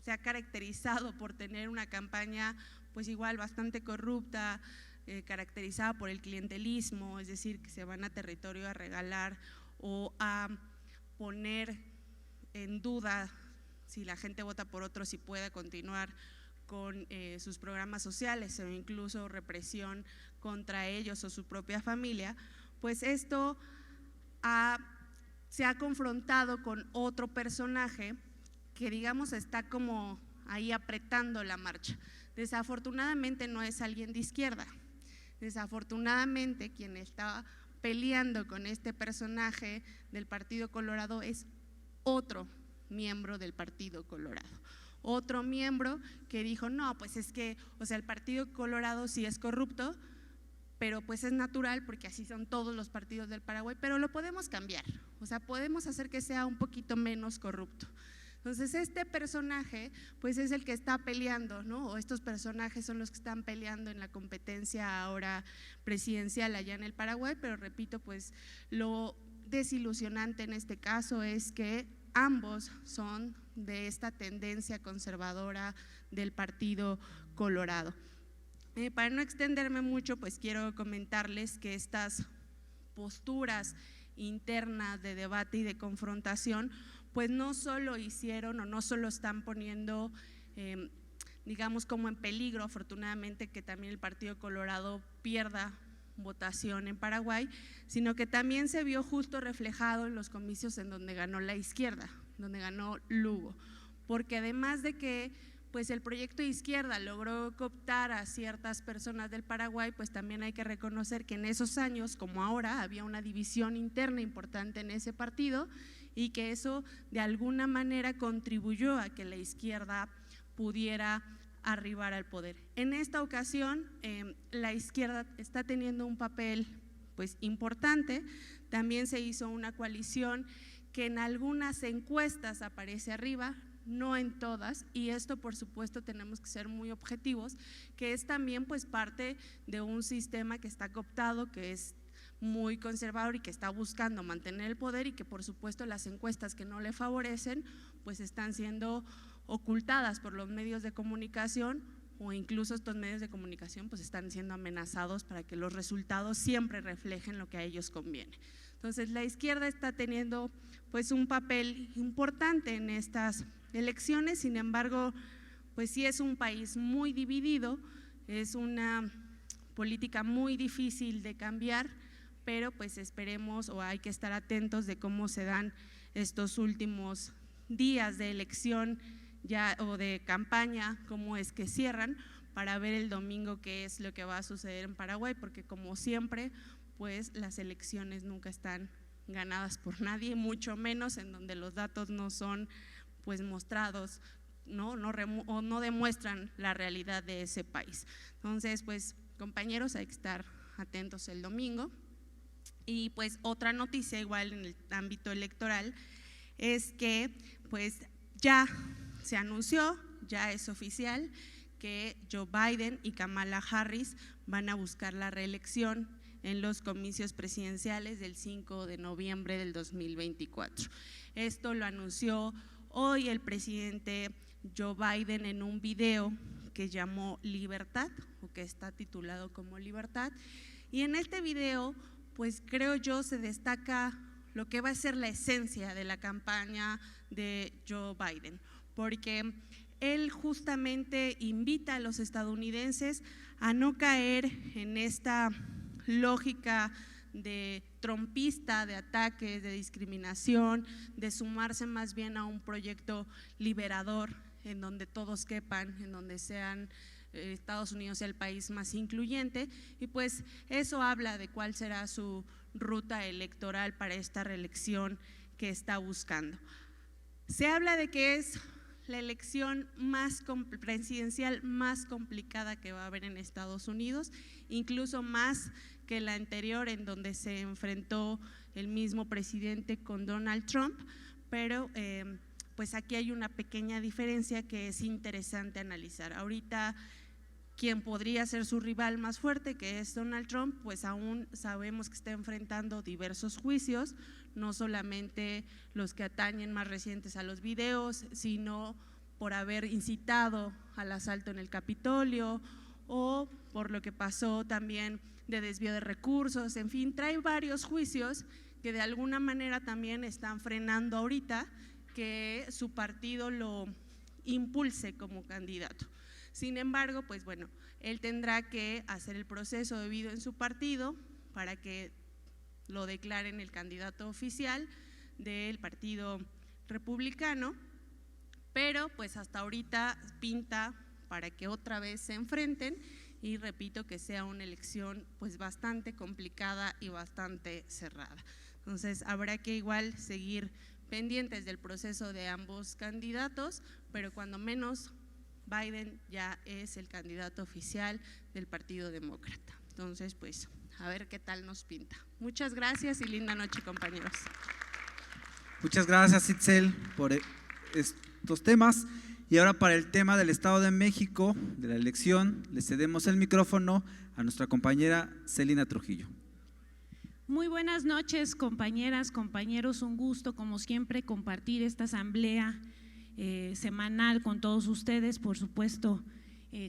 se ha caracterizado por tener una campaña pues igual bastante corrupta, caracterizada por el clientelismo, es decir, que se van a territorio a regalar o a poner en duda si la gente vota por otro, si puede continuar con sus programas sociales o incluso represión contra ellos o su propia familia, pues esto se ha confrontado con otro personaje que digamos está como ahí apretando la marcha. Desafortunadamente no es alguien de izquierda, desafortunadamente quien está peleando con este personaje del Partido Colorado es otro miembro del Partido Colorado. Otro miembro que dijo, no, pues es que, o sea, el Partido Colorado sí es corrupto, pero pues es natural porque así son todos los partidos del Paraguay, pero lo podemos cambiar, o sea, podemos hacer que sea un poquito menos corrupto. Entonces este personaje pues es el que está peleando, ¿no? O estos personajes son los que están peleando en la competencia ahora presidencial allá en el Paraguay, pero repito, pues lo desilusionante en este caso es que ambos son de esta tendencia conservadora del Partido Colorado. Para no extenderme mucho, pues quiero comentarles que estas posturas internas de debate y de confrontación, pues no solo hicieron o no solo están poniendo, digamos como en peligro, afortunadamente, que también el Partido Colorado pierda votación en Paraguay, sino que también se vio justo reflejado en los comicios en donde ganó la izquierda, donde ganó Lugo, porque además de que pues el proyecto de izquierda logró cooptar a ciertas personas del Paraguay, pues también hay que reconocer que en esos años, como ahora, había una división interna importante en ese partido y que eso de alguna manera contribuyó a que la izquierda pudiera arribar al poder. En esta ocasión la izquierda está teniendo un papel pues importante. También se hizo una coalición que en algunas encuestas aparece arriba, no en todas, y esto por supuesto tenemos que ser muy objetivos, que es también pues parte de un sistema que está cooptado, que es muy conservador y que está buscando mantener el poder, y que por supuesto las encuestas que no le favorecen pues están siendo ocultadas por los medios de comunicación, o incluso estos medios de comunicación pues están siendo amenazados para que los resultados siempre reflejen lo que a ellos conviene. Entonces la izquierda está teniendo pues un papel importante en estas elecciones. Sin embargo, pues sí es un país muy dividido, es una política muy difícil de cambiar, pero pues esperemos o hay que estar atentos de cómo se dan estos últimos días de elección ya o de campaña, cómo es que cierran, para ver el domingo qué es lo que va a suceder en Paraguay, porque como siempre, pues las elecciones nunca están ganadas por nadie, mucho menos en donde los datos no son pues mostrados, o no demuestran la realidad de ese país. Entonces, pues compañeros, hay que estar atentos el domingo. Y pues otra noticia igual en el ámbito electoral es que pues ya se anunció, ya es oficial que Joe Biden y Kamala Harris van a buscar la reelección en los comicios presidenciales del 5 de noviembre del 2024. Esto lo anunció hoy el presidente Joe Biden en un video que llamó Libertad, o que está titulado como Libertad, y en este video pues creo yo se destaca lo que va a ser la esencia de la campaña de Joe Biden, porque él justamente invita a los estadounidenses a no caer en esta lógica de trompista, de ataques, de discriminación, de sumarse más bien a un proyecto liberador en donde todos quepan, en donde sean Estados Unidos sea el país más incluyente, y pues eso habla de cuál será su ruta electoral para esta reelección que está buscando. Se habla de que es la elección presidencial más complicada que va a haber en Estados Unidos, incluso más que la anterior en donde se enfrentó el mismo presidente con Donald Trump, pero pues aquí hay una pequeña diferencia que es interesante analizar. Ahorita quien podría ser su rival más fuerte, que es Donald Trump, pues aún sabemos que está enfrentando diversos juicios, no solamente los que atañen más recientes a los videos, sino por haber incitado al asalto en el Capitolio o por lo que pasó también de desvío de recursos, en fin, trae varios juicios que de alguna manera también están frenando ahorita que su partido lo impulse como candidato. Sin embargo, pues bueno, él tendrá que hacer el proceso debido en su partido para que lo declaren el candidato oficial del Partido Republicano, pero pues hasta ahorita pinta para que otra vez se enfrenten y repito que sea una elección pues bastante complicada y bastante cerrada. Entonces habrá que igual seguir pendientes del proceso de ambos candidatos, pero cuando menos Biden ya es el candidato oficial del Partido Demócrata. Entonces, pues, a ver qué tal nos pinta. Muchas gracias y linda noche, compañeros. Muchas gracias, Itzel, por estos temas. Y ahora para el tema del Estado de México, de la elección, le cedemos el micrófono a nuestra compañera Celina Trujillo. Muy buenas noches, compañeras, compañeros, un gusto como siempre compartir esta asamblea semanal con todos ustedes, por supuesto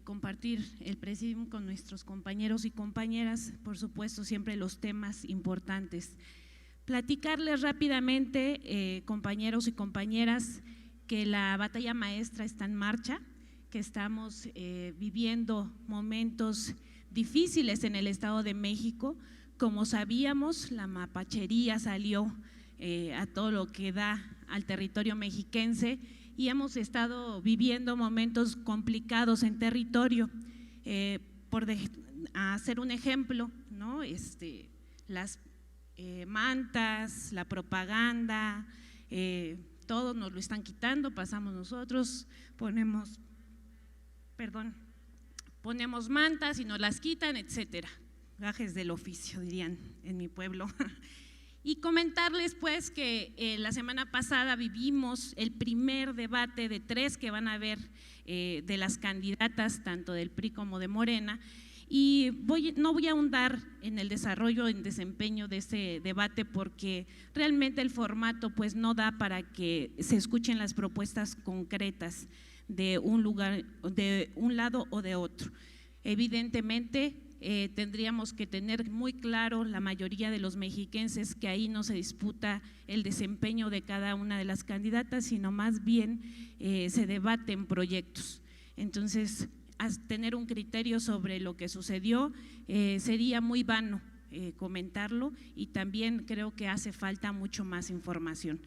compartir el presidium con nuestros compañeros y compañeras, por supuesto siempre los temas importantes. Platicarles rápidamente, compañeros y compañeras, que la batalla maestra está en marcha, que estamos viviendo momentos difíciles en el Estado de México. Como sabíamos, la mapachería salió a todo lo que da al territorio mexiquense y hemos estado viviendo momentos complicados en territorio. Por hacer un ejemplo, ¿no? Las mantas, la propaganda, todo nos lo están quitando, pasamos nosotros, ponemos mantas y nos las quitan, etcétera. Gajes del oficio, dirían en mi pueblo. Y comentarles pues que la semana pasada vivimos el primer debate de 3 que van a haber de las candidatas tanto del PRI como de Morena, y no voy a ahondar en el desarrollo, en desempeño de ese debate porque realmente el formato pues no da para que se escuchen las propuestas concretas de un lado o de otro. Evidentemente tendríamos que tener muy claro la mayoría de los mexiquenses que ahí no se disputa el desempeño de cada una de las candidatas, sino más bien se debaten proyectos. Entonces, tener un criterio sobre lo que sucedió sería muy vano comentarlo, y también creo que hace falta mucho más información.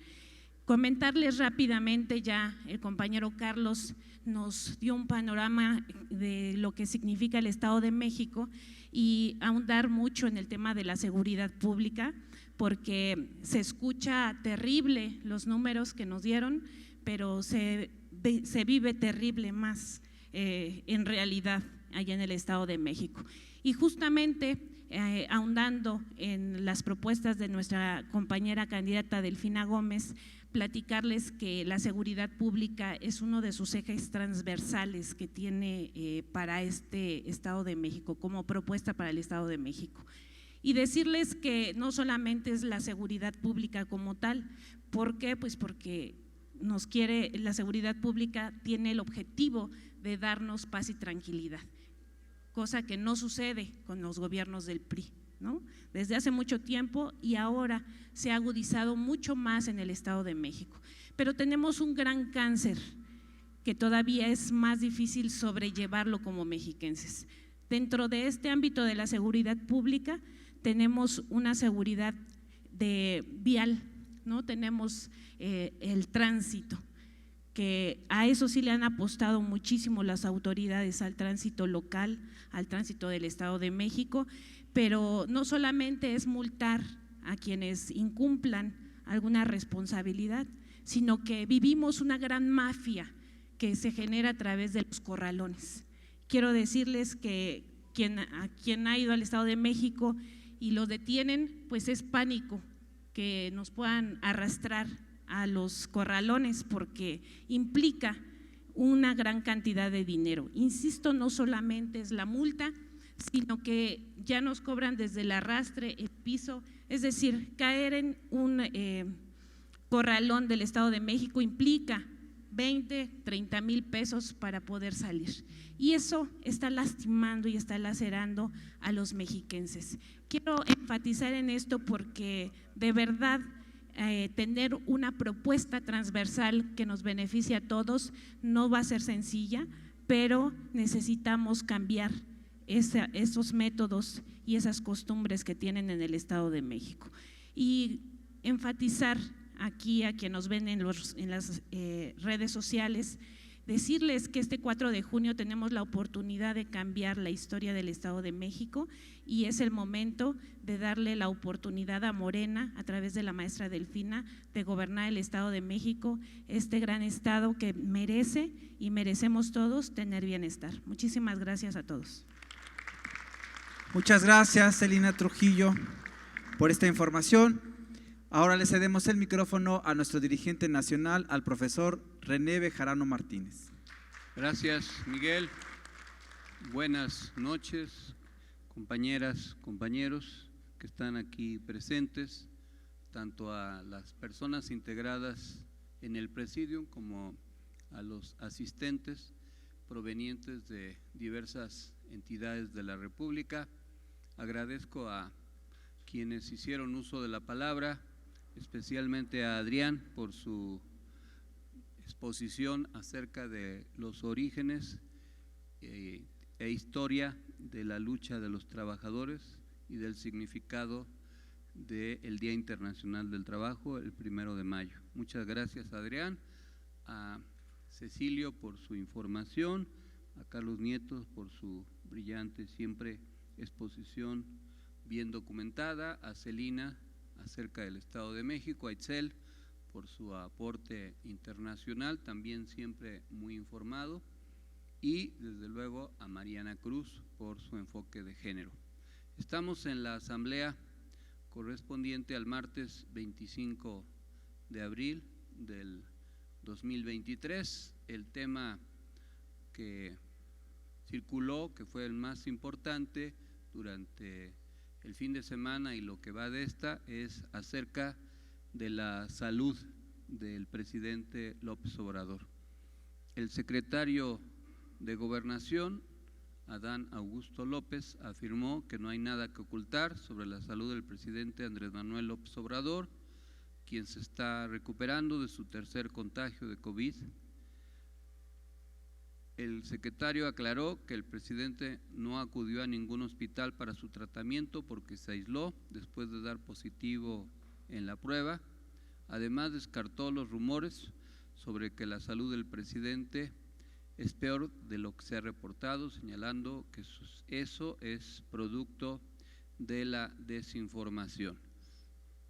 Comentarles rápidamente, ya el compañero Carlos nos dio un panorama de lo que significa el Estado de México y ahondar mucho en el tema de la seguridad pública, porque se escucha terrible los números que nos dieron, pero se vive terrible más en realidad allá en el Estado de México. Y justamente ahondando en las propuestas de nuestra compañera candidata Delfina Gómez, platicarles que la seguridad pública es uno de sus ejes transversales que tiene para este Estado de México, como propuesta para el Estado de México. Y decirles que no solamente es la seguridad pública como tal, ¿por qué? Pues porque la seguridad pública tiene el objetivo de darnos paz y tranquilidad, cosa que no sucede con los gobiernos del PRI, ¿no? Desde hace mucho tiempo y ahora se ha agudizado mucho más en el Estado de México. Pero tenemos un gran cáncer que todavía es más difícil sobrellevarlo como mexiquenses. Dentro de este ámbito de la seguridad pública tenemos una seguridad vial, ¿no? Tenemos el tránsito, que a eso sí le han apostado muchísimo las autoridades, al tránsito local, al tránsito del Estado de México, pero no solamente es multar a quienes incumplan alguna responsabilidad, sino que vivimos una gran mafia que se genera a través de los corralones. Quiero decirles que a quien ha ido al Estado de México y los detienen, pues es pánico que nos puedan arrastrar a los corralones porque implica una gran cantidad de dinero. Insisto, no solamente es la multa, sino que ya nos cobran desde el arrastre, el piso, es decir, caer en un corralón del Estado de México implica 20, 30 mil pesos para poder salir. Y eso está lastimando y está lacerando a los mexiquenses. Quiero enfatizar en esto porque de verdad tener una propuesta transversal que nos beneficie a todos no va a ser sencilla, pero necesitamos cambiar esos métodos y esas costumbres que tienen en el Estado de México. Y enfatizar aquí a quienes nos ven en las redes sociales, decirles que este 4 de junio tenemos la oportunidad de cambiar la historia del Estado de México y es el momento de darle la oportunidad a Morena, a través de la maestra Delfina, de gobernar el Estado de México, este gran estado que merece y merecemos todos tener bienestar. Muchísimas gracias a todos. Muchas gracias, Celina Trujillo, por esta información. Ahora le cedemos el micrófono a nuestro dirigente nacional, al profesor René Bejarano Martínez. Gracias, Miguel. Buenas noches, compañeras, compañeros que están aquí presentes, tanto a las personas integradas en el presidium como a los asistentes provenientes de diversas entidades de la República. Agradezco a quienes hicieron uso de la palabra, especialmente a Adrián por su exposición acerca de los orígenes e historia de la lucha de los trabajadores y del significado del Día Internacional del Trabajo, el 1 de mayo. Muchas gracias, Adrián, a Cecilio por su información, a Carlos Nieto por su brillante siempre exposición bien documentada, a Celina acerca del Estado de México, a Itzel por su aporte internacional, también siempre muy informado, y desde luego a Mariana Cruz por su enfoque de género. Estamos en la asamblea correspondiente al martes 25 de abril del 2023. El tema que circuló, que fue el más importante durante el fin de semana y lo que va de esta, es acerca de la salud del presidente López Obrador. El secretario de Gobernación, Adán Augusto López, afirmó que no hay nada que ocultar sobre la salud del presidente Andrés Manuel López Obrador, quien se está recuperando de su tercer contagio de COVID. El secretario aclaró que el presidente no acudió a ningún hospital para su tratamiento porque se aisló después de dar positivo en la prueba. Además, descartó los rumores sobre que la salud del presidente es peor de lo que se ha reportado, señalando que eso es producto de la desinformación.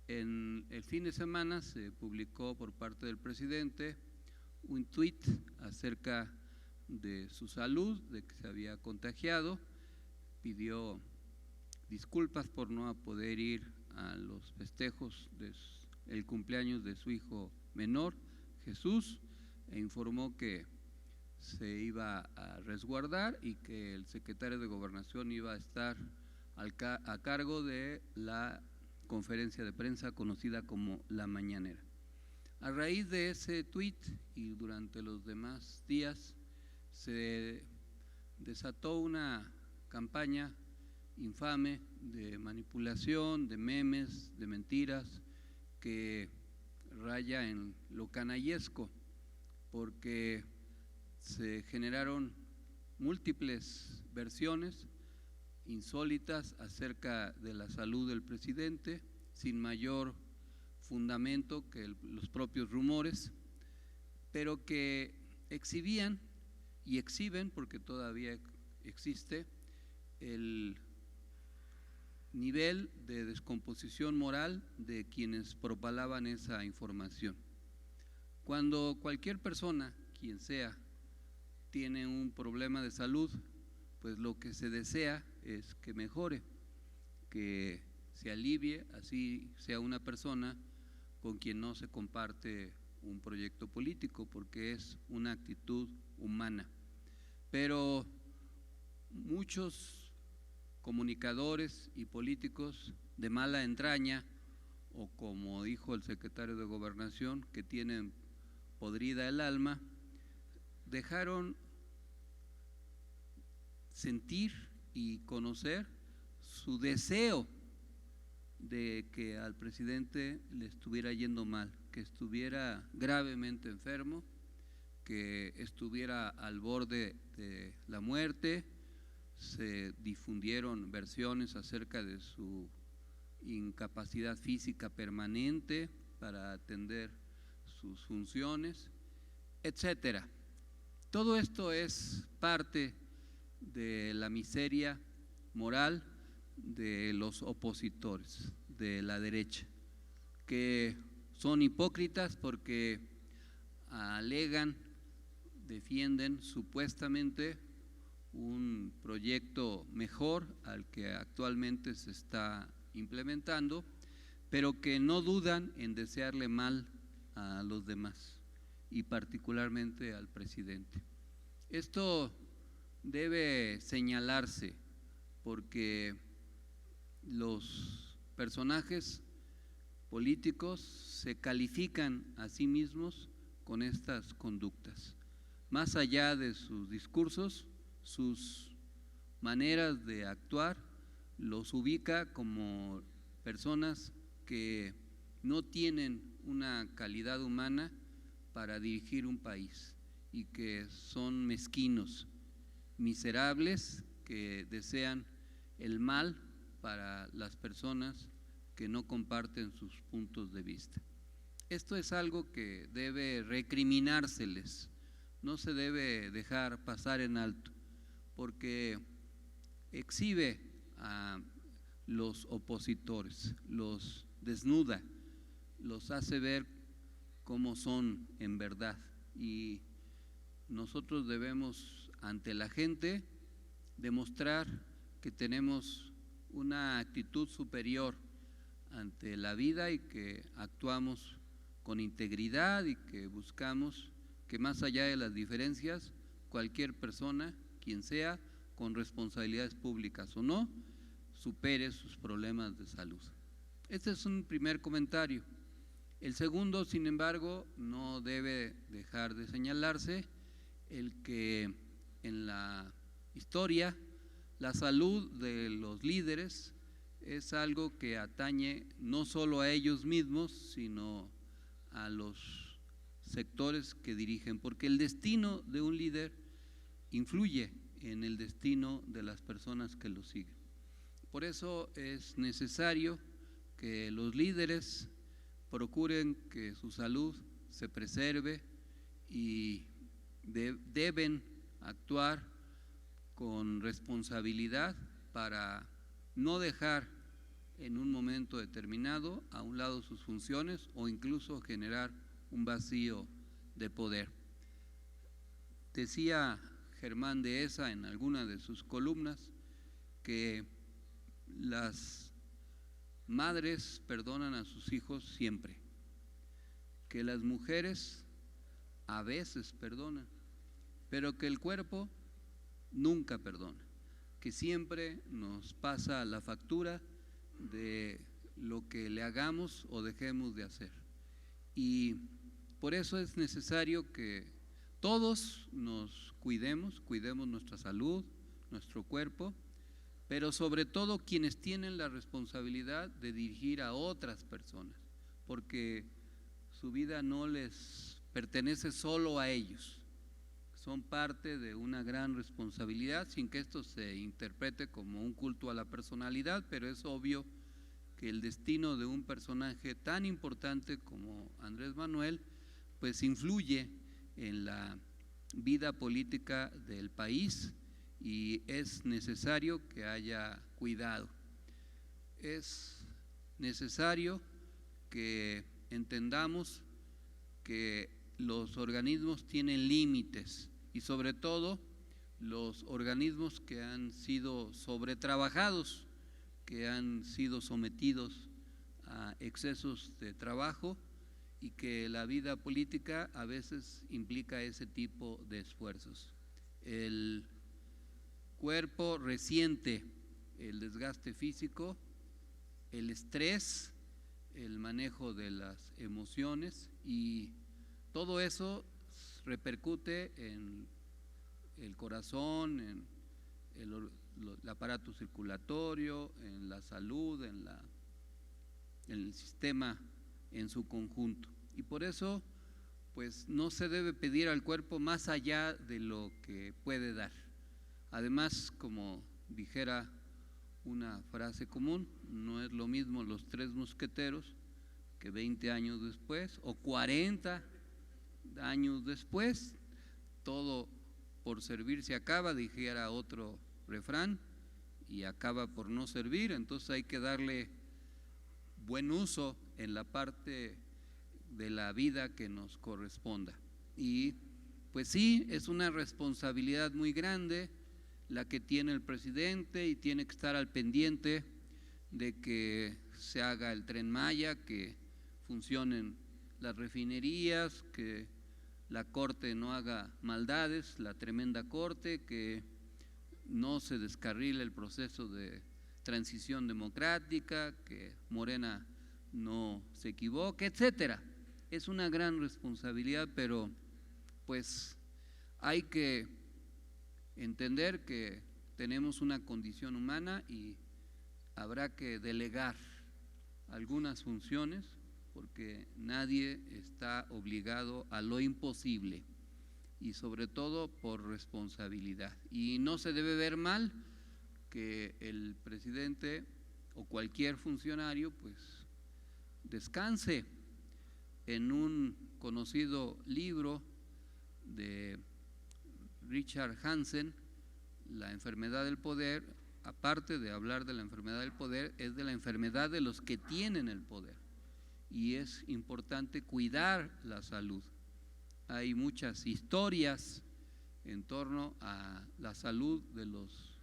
En el fin de semana se publicó por parte del presidente un tuit acerca de su salud, de que se había contagiado, pidió disculpas por no poder ir a los festejos del cumpleaños de su hijo menor, Jesús, e informó que se iba a resguardar y que el secretario de Gobernación iba a estar a cargo de la conferencia de prensa conocida como La Mañanera. A raíz de ese tuit y durante los demás días se desató una campaña infame de manipulación, de memes, de mentiras, que raya en lo canallesco, porque se generaron múltiples versiones insólitas acerca de la salud del presidente, sin mayor fundamento que los propios rumores, pero que exhibían y exhiben, porque todavía existe, el nivel de descomposición moral de quienes propalaban esa información. Cuando cualquier persona, quien sea, tiene un problema de salud, pues lo que se desea es que mejore, que se alivie, así sea una persona con quien no se comparte un proyecto político, porque es una actitud humana. Pero muchos comunicadores y políticos de mala entraña, o como dijo el secretario de Gobernación, que tienen podrida el alma, dejaron sentir y conocer su deseo de que al presidente le estuviera yendo mal, que estuviera gravemente enfermo, que estuviera al borde de la muerte. Se difundieron versiones acerca de su incapacidad física permanente para atender sus funciones, etcétera. Todo esto es parte de la miseria moral de los opositores de la derecha, que son hipócritas porque alegan, defienden supuestamente un proyecto mejor al que actualmente se está implementando, pero que no dudan en desearle mal a los demás y particularmente al presidente. Esto debe señalarse porque los personajes políticos se califican a sí mismos con estas conductas. Más allá de sus discursos, sus maneras de actuar los ubica como personas que no tienen una calidad humana para dirigir un país y que son mezquinos, miserables, que desean el mal para las personas que no comparten sus puntos de vista. Esto es algo que debe recriminárseles, no se debe dejar pasar en alto, porque exhibe a los opositores, los desnuda, los hace ver cómo son en verdad, y nosotros debemos ante la gente demostrar que tenemos una actitud superior ante la vida y que actuamos con integridad y que buscamos que más allá de las diferencias, cualquier persona, quien sea, con responsabilidades públicas o no, supere sus problemas de salud. Este es un primer comentario. El segundo, sin embargo, no debe dejar de señalarse el que en la historia la salud de los líderes es algo que atañe no solo a ellos mismos, sino a los sectores que dirigen, porque el destino de un líder influye en el destino de las personas que lo siguen. Por eso es necesario que los líderes procuren que su salud se preserve y deben actuar con responsabilidad para no dejar en un momento determinado a un lado sus funciones o incluso generar un vacío de poder. Decía Germán Dehesa en alguna de sus columnas que las madres perdonan a sus hijos siempre, que las mujeres a veces perdonan, pero que el cuerpo nunca perdona, que siempre nos pasa la factura de lo que le hagamos o dejemos de hacer. Y por eso es necesario que todos nos cuidemos nuestra salud, nuestro cuerpo, pero sobre todo quienes tienen la responsabilidad de dirigir a otras personas, porque su vida no les pertenece solo a ellos, son parte de una gran responsabilidad, sin que esto se interprete como un culto a la personalidad, pero es obvio que el destino de un personaje tan importante como Andrés Manuel, pues influye en la vida política del país y es necesario que haya cuidado. Es necesario que entendamos que los organismos tienen límites y sobre todo los organismos que han sido sobretrabajados, que han sido sometidos a excesos de trabajo y que la vida política a veces implica ese tipo de esfuerzos. El cuerpo resiente el desgaste físico, el estrés, el manejo de las emociones y todo eso repercute en el corazón, en el aparato circulatorio, en la salud, en el sistema en su conjunto. Y por eso, pues no se debe pedir al cuerpo más allá de lo que puede dar. Además, como dijera una frase común, no es lo mismo los 3 mosqueteros que 20 años después o 40 años después, todo por servir se acaba, dijera otro refrán, y acaba por no servir, entonces hay que darle buen uso en la parte de la vida que nos corresponda. Y pues sí, es una responsabilidad muy grande la que tiene el presidente y tiene que estar al pendiente de que se haga el Tren Maya, que funcionen las refinerías, que la Corte no haga maldades, la tremenda Corte, que no se descarrile el proceso de transición democrática, que Morena no se equivoque, etcétera. Es una gran responsabilidad, pero pues hay que entender que tenemos una condición humana y habrá que delegar algunas funciones porque nadie está obligado a lo imposible y sobre todo por responsabilidad. Y no se debe ver mal que el presidente o cualquier funcionario pues descanse. En un conocido libro de Richard Hansen, La enfermedad del poder, aparte de hablar de la enfermedad del poder, es de la enfermedad de los que tienen el poder. Y es importante cuidar la salud. Hay muchas historias en torno a la salud de los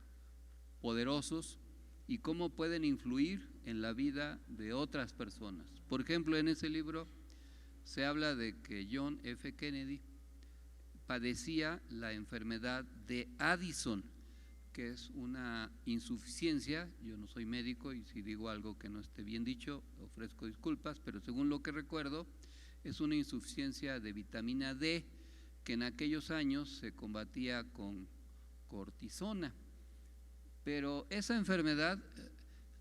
poderosos y cómo pueden influir en la vida de otras personas. Por ejemplo, en ese libro se habla de que John F. Kennedy padecía la enfermedad de Addison, que es una insuficiencia. Yo no soy médico y si digo algo que no esté bien dicho, ofrezco disculpas, pero según lo que recuerdo, es una insuficiencia de vitamina D que en aquellos años se combatía con cortisona. Pero esa enfermedad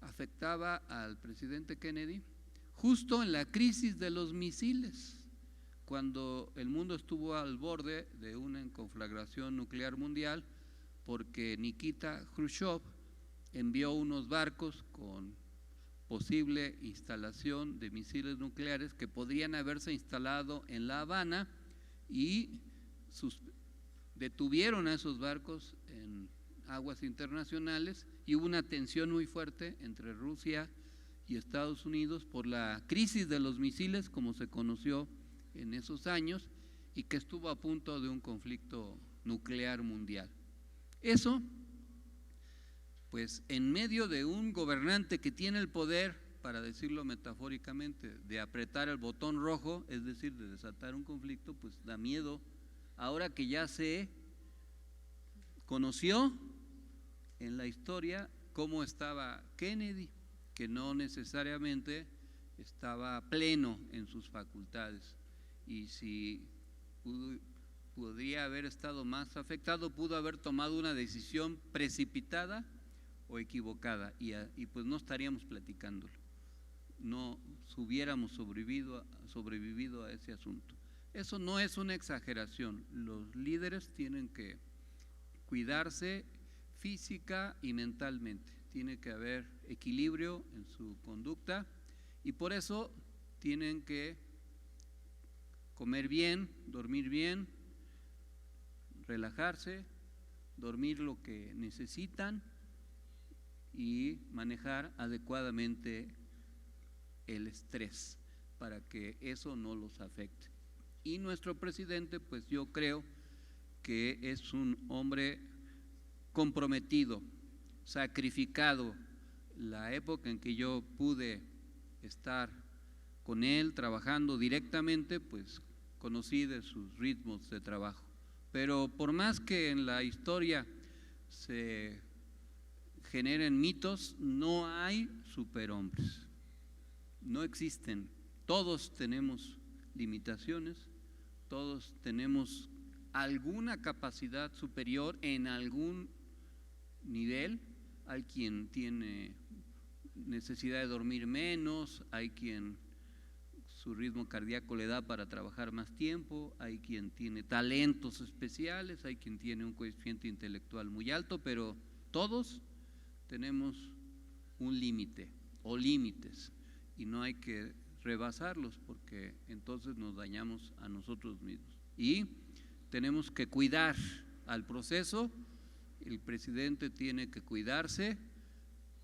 afectaba al presidente Kennedy justo en la crisis de los misiles, cuando el mundo estuvo al borde de una conflagración nuclear mundial, porque Nikita Khrushchev envió unos barcos con posible instalación de misiles nucleares que podrían haberse instalado en La Habana, y detuvieron a esos barcos en aguas internacionales, y hubo una tensión muy fuerte entre Rusia y Estados Unidos por la crisis de los misiles, como se conoció en esos años, y que estuvo a punto de un conflicto nuclear mundial. Eso, pues en medio de un gobernante que tiene el poder, para decirlo metafóricamente, de apretar el botón rojo, es decir, de desatar un conflicto, pues da miedo. Ahora que ya se conoció en la historia cómo estaba Kennedy, que no necesariamente estaba pleno en sus facultades, y si podría haber estado más afectado, pudo haber tomado una decisión precipitada o equivocada, y pues no estaríamos platicándolo, no hubiéramos sobrevivido a ese asunto. Eso no es una exageración. Los líderes tienen que cuidarse física y mentalmente, tiene que haber equilibrio en su conducta, y por eso tienen que comer bien, dormir bien, relajarse, dormir lo que necesitan y manejar adecuadamente el estrés para que eso no los afecte. Y nuestro presidente, pues yo creo que es un hombre comprometido, sacrificado. La época en que yo pude estar con él trabajando directamente, pues conocí de sus ritmos de trabajo. Pero por más que en la historia se generen mitos, no hay superhombres, no existen. Todos tenemos limitaciones, todos tenemos alguna capacidad superior en algún nivel. Hay quien tiene necesidad de dormir menos, hay quien su ritmo cardíaco le da para trabajar más tiempo, hay quien tiene talentos especiales, hay quien tiene un coeficiente intelectual muy alto, pero todos tenemos un límite o límites, y no hay que rebasarlos, porque entonces nos dañamos a nosotros mismos. Y tenemos que cuidar al proceso. El presidente tiene que cuidarse,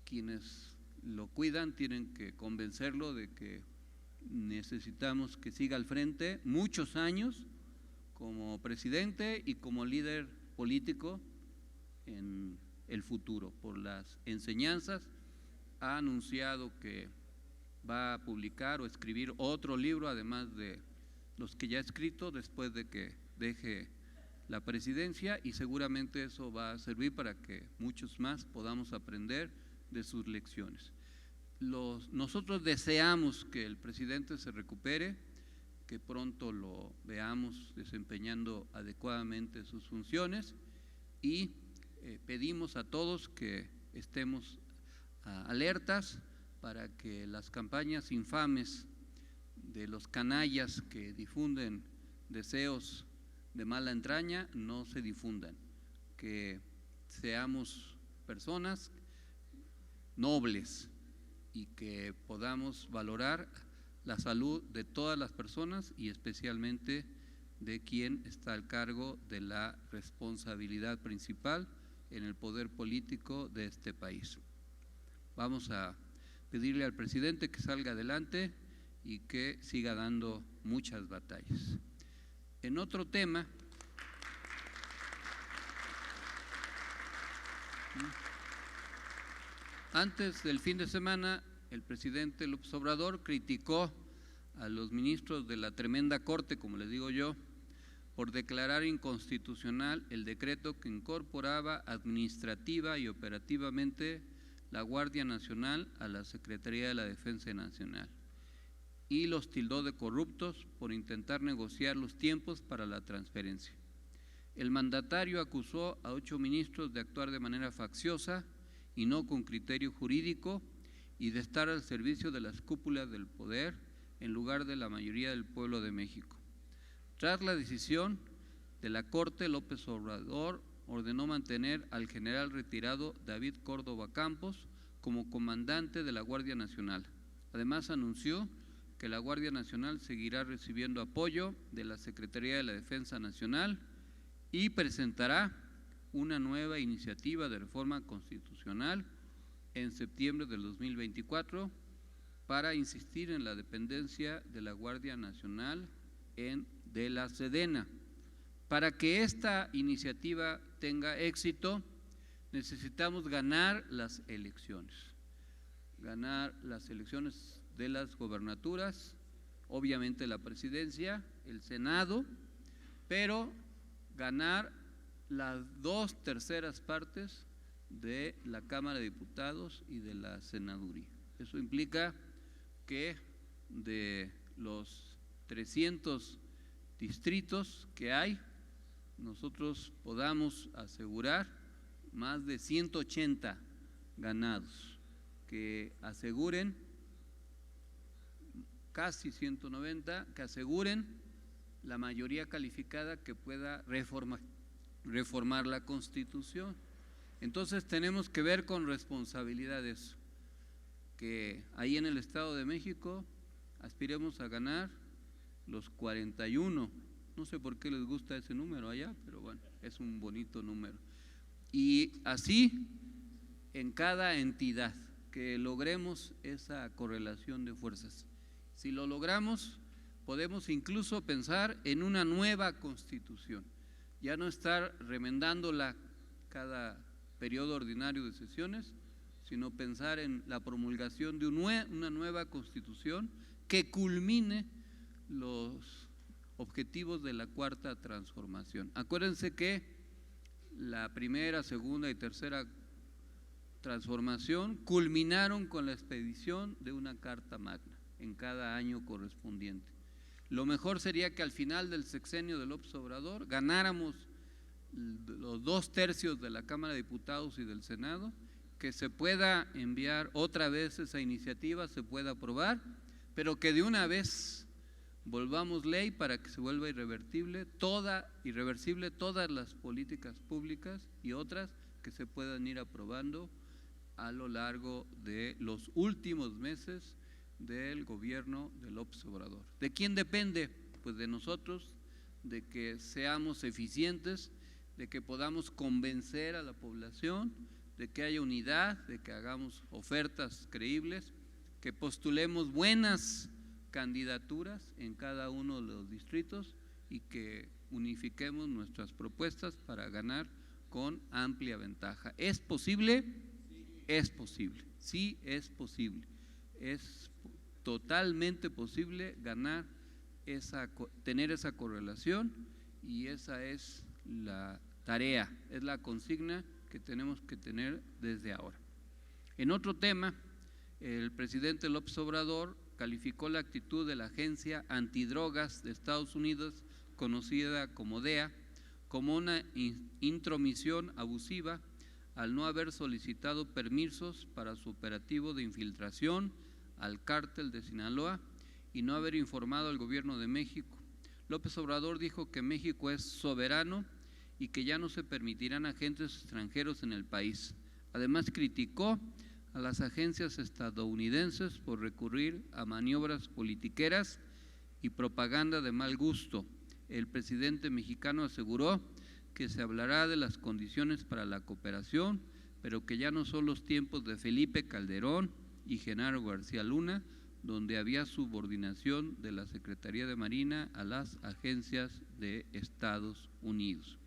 quienes lo cuidan tienen que convencerlo de que necesitamos que siga al frente muchos años como presidente y como líder político en el futuro, por las enseñanzas. Ha anunciado que va a publicar o escribir otro libro, además de los que ya ha escrito, después de que deje la presidencia, y seguramente eso va a servir para que muchos más podamos aprender de sus lecciones. Nosotros deseamos que el presidente se recupere, que pronto lo veamos desempeñando adecuadamente sus funciones, y pedimos a todos que estemos alertas para que las campañas infames de los canallas que difunden deseos de mala entraña no se difundan, que seamos personas nobles y que podamos valorar la salud de todas las personas, y especialmente de quien está al cargo de la responsabilidad principal en el poder político de este país. Vamos a pedirle al presidente que salga adelante y que siga dando muchas batallas. En otro tema, antes del fin de semana, el presidente López Obrador criticó a los ministros de la tremenda corte, como les digo yo, por declarar inconstitucional el decreto que incorporaba administrativa y operativamente la Guardia Nacional a la Secretaría de la Defensa Nacional, y los tildó de corruptos por intentar negociar los tiempos para la transferencia. El mandatario acusó a 8 ministros de actuar de manera facciosa y no con criterio jurídico, y de estar al servicio de las cúpulas del poder en lugar de la mayoría del pueblo de México. Tras la decisión de la Corte, López Obrador ordenó mantener al general retirado David Córdoba Campos como comandante de la Guardia Nacional. Además, anunció que la Guardia Nacional seguirá recibiendo apoyo de la Secretaría de la Defensa Nacional y presentará una nueva iniciativa de reforma constitucional en septiembre del 2024 para insistir en la dependencia de la Guardia Nacional de la Sedena. Para que esta iniciativa tenga éxito, necesitamos ganar las elecciones de las gobernaturas, obviamente la presidencia, el Senado, pero ganar las 2/3 partes de la Cámara de Diputados y de la Senaduría. Eso implica que de los 300 distritos que hay, nosotros podamos asegurar más de 180 ganados, que aseguren casi 190, que aseguren la mayoría calificada que pueda reformar la Constitución. Entonces tenemos que ver con responsabilidad eso, que ahí en el Estado de México aspiremos a ganar los 41, no sé por qué les gusta ese número allá, pero bueno, es un bonito número. Y así en cada entidad, que logremos esa correlación de fuerzas. Si lo logramos, podemos incluso pensar en una nueva Constitución, ya no estar remendándola cada periodo ordinario de sesiones, sino pensar en la promulgación de una nueva Constitución que culmine los objetivos de la Cuarta Transformación. Acuérdense que la primera, segunda y tercera transformación culminaron con la expedición de una Carta Magna en cada año correspondiente. Lo mejor sería que al final del sexenio de López Obrador ganáramos los 2/3 de la Cámara de Diputados y del Senado, que se pueda enviar otra vez esa iniciativa, se pueda aprobar, pero que de una vez volvamos ley para que se vuelva irreversible todas las políticas públicas y otras que se puedan ir aprobando a lo largo de los últimos meses del gobierno de López Obrador. ¿De quién depende? Pues de nosotros, de que seamos eficientes, de que podamos convencer a la población, de que haya unidad, de que hagamos ofertas creíbles, que postulemos buenas candidaturas en cada uno de los distritos y que unifiquemos nuestras propuestas para ganar con amplia ventaja. ¿Es posible? Es posible, sí es posible, es totalmente posible ganar tener esa correlación, y esa es la tarea, es la consigna que tenemos que tener desde ahora. En otro tema, el presidente López Obrador calificó la actitud de la Agencia Antidrogas de Estados Unidos, conocida como DEA, como una intromisión abusiva al no haber solicitado permisos para su operativo de infiltración al cártel de Sinaloa y no haber informado al gobierno de México. López Obrador dijo que México es soberano y que ya no se permitirán agentes extranjeros en el país. Además, criticó a las agencias estadounidenses por recurrir a maniobras politiqueras y propaganda de mal gusto. El presidente mexicano aseguró que se hablará de las condiciones para la cooperación, pero que ya no son los tiempos de Felipe Calderón y Genaro García Luna, donde había subordinación de la Secretaría de Marina a las agencias de Estados Unidos.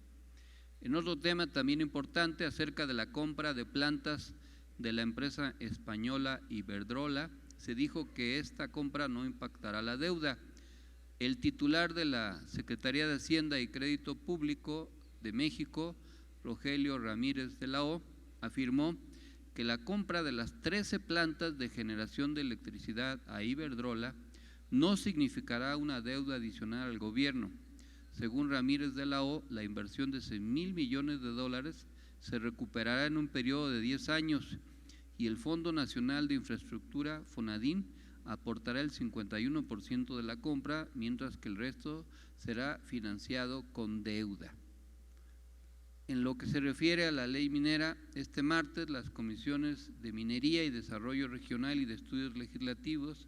En otro tema también importante, acerca de la compra de plantas de la empresa española Iberdrola, se dijo que esta compra no impactará la deuda. El titular de la Secretaría de Hacienda y Crédito Público de México, Rogelio Ramírez de la O, afirmó que la compra de las 13 plantas de generación de electricidad a Iberdrola no significará una deuda adicional al gobierno. Según Ramírez de la O, la inversión de $100,000 millones se recuperará en un periodo de 10 años y el Fondo Nacional de Infraestructura, FONADIN, aportará el 51% de la compra, mientras que el resto será financiado con deuda. En lo que se refiere a la ley minera, este martes las comisiones de Minería y Desarrollo Regional y de Estudios Legislativos,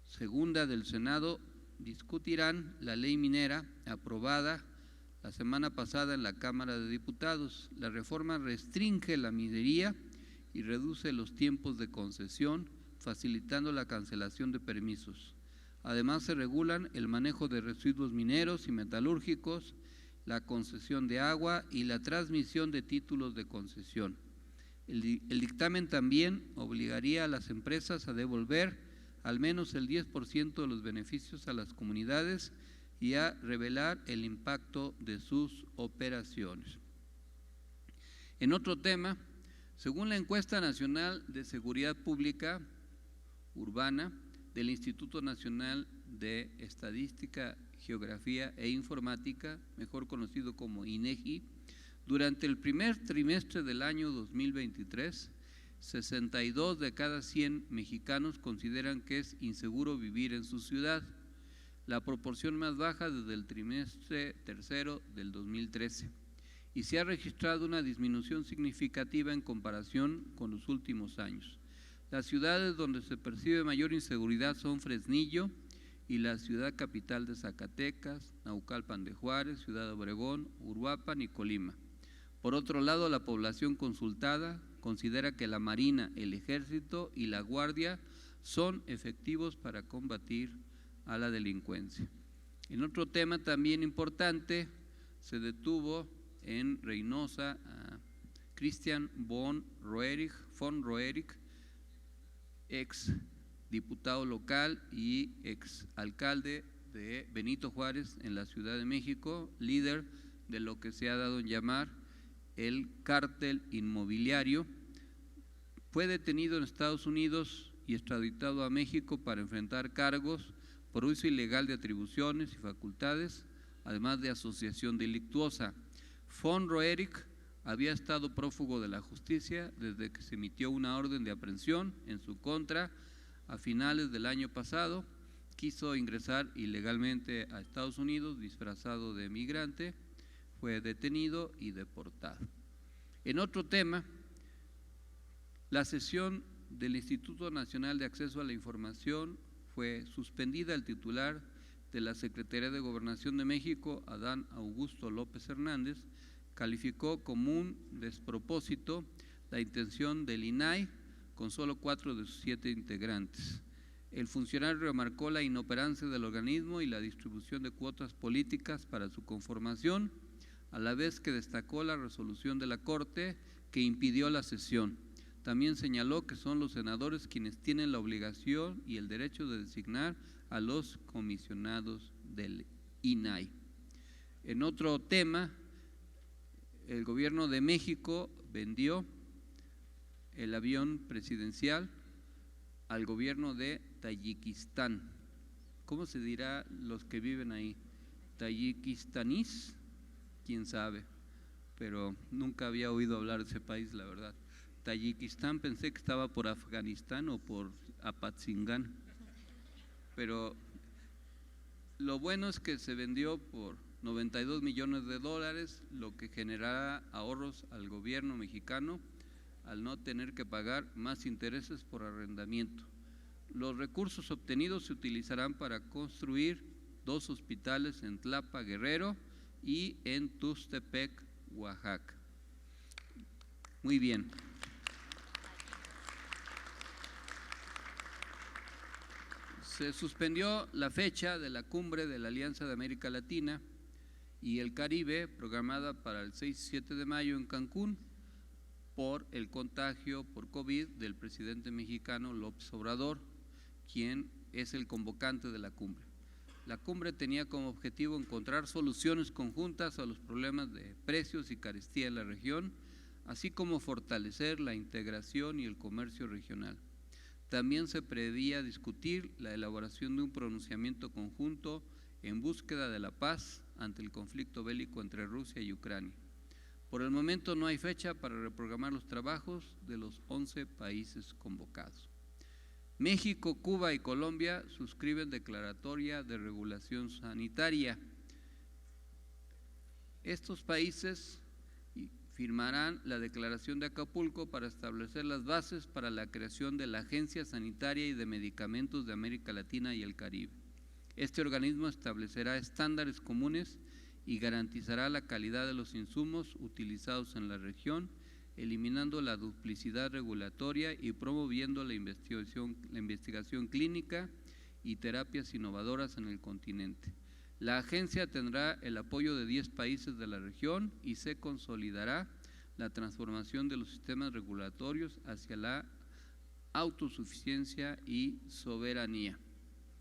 segunda del Senado, discutirán la ley minera aprobada la semana pasada en la Cámara de Diputados. La reforma restringe la minería y reduce los tiempos de concesión, facilitando la cancelación de permisos. Además, se regulan el manejo de residuos mineros y metalúrgicos, la concesión de agua y la transmisión de títulos de concesión. El dictamen también obligaría a las empresas a devolver al menos el 10% de los beneficios a las comunidades y a revelar el impacto de sus operaciones. En otro tema, según la encuesta nacional de seguridad pública urbana del Instituto Nacional de Estadística, Geografía e Informática, mejor conocido como INEGI, durante el primer trimestre del año 2023, 62 de cada 100 mexicanos consideran que es inseguro vivir en su ciudad, la proporción más baja desde el trimestre tercero del 2013, y se ha registrado una disminución significativa en comparación con los últimos años. Las ciudades donde se percibe mayor inseguridad son Fresnillo y la ciudad capital de Zacatecas, Naucalpan de Juárez, Ciudad Obregón, Uruapan y Colima. Por otro lado, la población consultada considera que la Marina, el Ejército y la Guardia son efectivos para combatir a la delincuencia. En otro tema también importante, se detuvo en Reynosa a Christian von Roerich, ex diputado local y ex alcalde de Benito Juárez en la Ciudad de México, líder de lo que se ha dado en llamar el cártel inmobiliario. Fue detenido en Estados Unidos y extraditado a México para enfrentar cargos por uso ilegal de atribuciones y facultades, además de asociación delictuosa. Von Roerich había estado prófugo de la justicia desde que se emitió una orden de aprehensión en su contra a finales del año pasado. Quiso ingresar ilegalmente a Estados Unidos disfrazado de migrante, fue detenido y deportado. En otro tema, la sesión del Instituto Nacional de Acceso a la Información fue suspendida. El titular de la Secretaría de Gobernación de México, Adán Augusto López Hernández, calificó como un despropósito la intención del INAI con solo 4 de sus 7 integrantes. El funcionario remarcó la inoperancia del organismo y la distribución de cuotas políticas para su conformación, a la vez que destacó la resolución de la Corte que impidió la sesión. También señaló que son los senadores quienes tienen la obligación y el derecho de designar a los comisionados del INAI. En otro tema, el gobierno de México vendió el avión presidencial al gobierno de Tayikistán. ¿Cómo se dirá los que viven ahí? ¿Tayikistanís? Quién sabe, pero nunca había oído hablar de ese país, la verdad. Tayikistán, pensé que estaba por Afganistán o por Apatzingán, pero lo bueno es que se vendió por 92 millones de dólares, lo que generará ahorros al gobierno mexicano al no tener que pagar más intereses por arrendamiento. Los recursos obtenidos se utilizarán para construir 2 hospitales en Tlapa, Guerrero, y en Tuxtepec, Oaxaca. Muy bien. Se suspendió la fecha de la cumbre de la Alianza de América Latina y el Caribe, programada para el 6 y 7 de mayo en Cancún, por el contagio por COVID del presidente mexicano López Obrador, quien es el convocante de la cumbre. La cumbre tenía como objetivo encontrar soluciones conjuntas a los problemas de precios y carestía en la región, así como fortalecer la integración y el comercio regional. También se preveía discutir la elaboración de un pronunciamiento conjunto en búsqueda de la paz ante el conflicto bélico entre Rusia y Ucrania. Por el momento no hay fecha para reprogramar los trabajos de los 11 países convocados. México, Cuba y Colombia suscriben declaratoria de regulación sanitaria. Estos países firmarán la Declaración de Acapulco para establecer las bases para la creación de la Agencia Sanitaria y de Medicamentos de América Latina y el Caribe. Este organismo establecerá estándares comunes y garantizará la calidad de los insumos utilizados en la región, eliminando la duplicidad regulatoria y promoviendo la investigación clínica y terapias innovadoras en el continente. La agencia tendrá el apoyo de 10 países de la región y se consolidará la transformación de los sistemas regulatorios hacia la autosuficiencia y soberanía.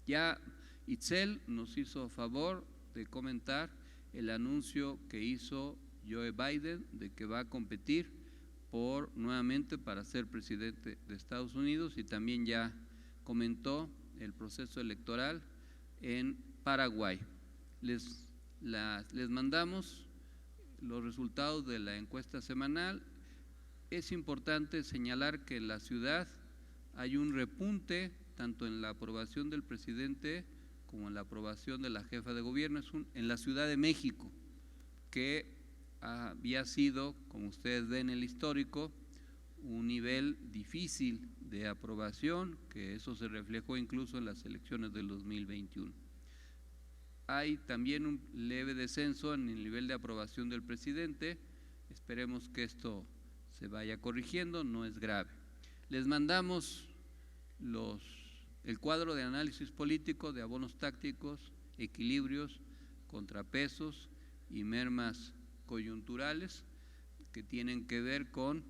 Ya Itzel nos hizo favor de comentar el anuncio que hizo Joe Biden de que va a competir nuevamente para ser presidente de Estados Unidos, y también ya comentó el proceso electoral en Paraguay. Les mandamos los resultados de la encuesta semanal. Es importante señalar que en la ciudad hay un repunte tanto en la aprobación del presidente como en la aprobación de la jefa de gobierno. En la Ciudad de México, que había sido, como ustedes ven en el histórico, un nivel difícil de aprobación, que eso se reflejó incluso en las elecciones del 2021. Hay también un leve descenso en el nivel de aprobación del presidente. Esperemos que esto se vaya corrigiendo, no es grave. Les mandamos el cuadro de análisis político de abonos tácticos, equilibrios, contrapesos y mermas coyunturales que tienen que ver con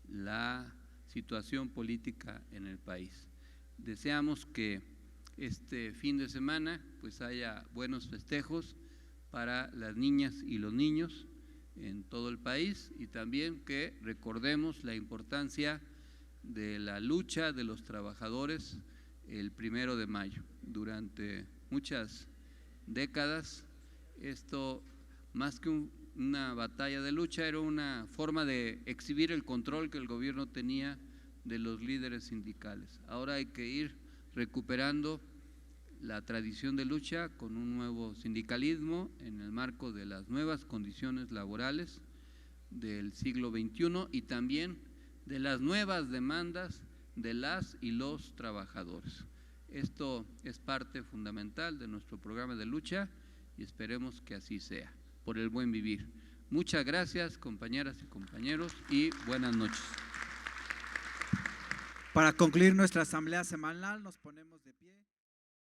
la situación política en el país. Deseamos que este fin de semana pues haya buenos festejos para las niñas y los niños en todo el país, y también que recordemos la importancia de la lucha de los trabajadores el 1 de mayo. Durante muchas décadas esto, más que una batalla de lucha, era una forma de exhibir el control que el gobierno tenía de los líderes sindicales. Ahora hay que ir recuperando la tradición de lucha con un nuevo sindicalismo en el marco de las nuevas condiciones laborales del siglo XXI y también de las nuevas demandas de las y los trabajadores. Esto es parte fundamental de nuestro programa de lucha y esperemos que así sea, por el buen vivir. Muchas gracias, compañeras y compañeros, y buenas noches. Para concluir nuestra asamblea semanal, nos ponemos de pie.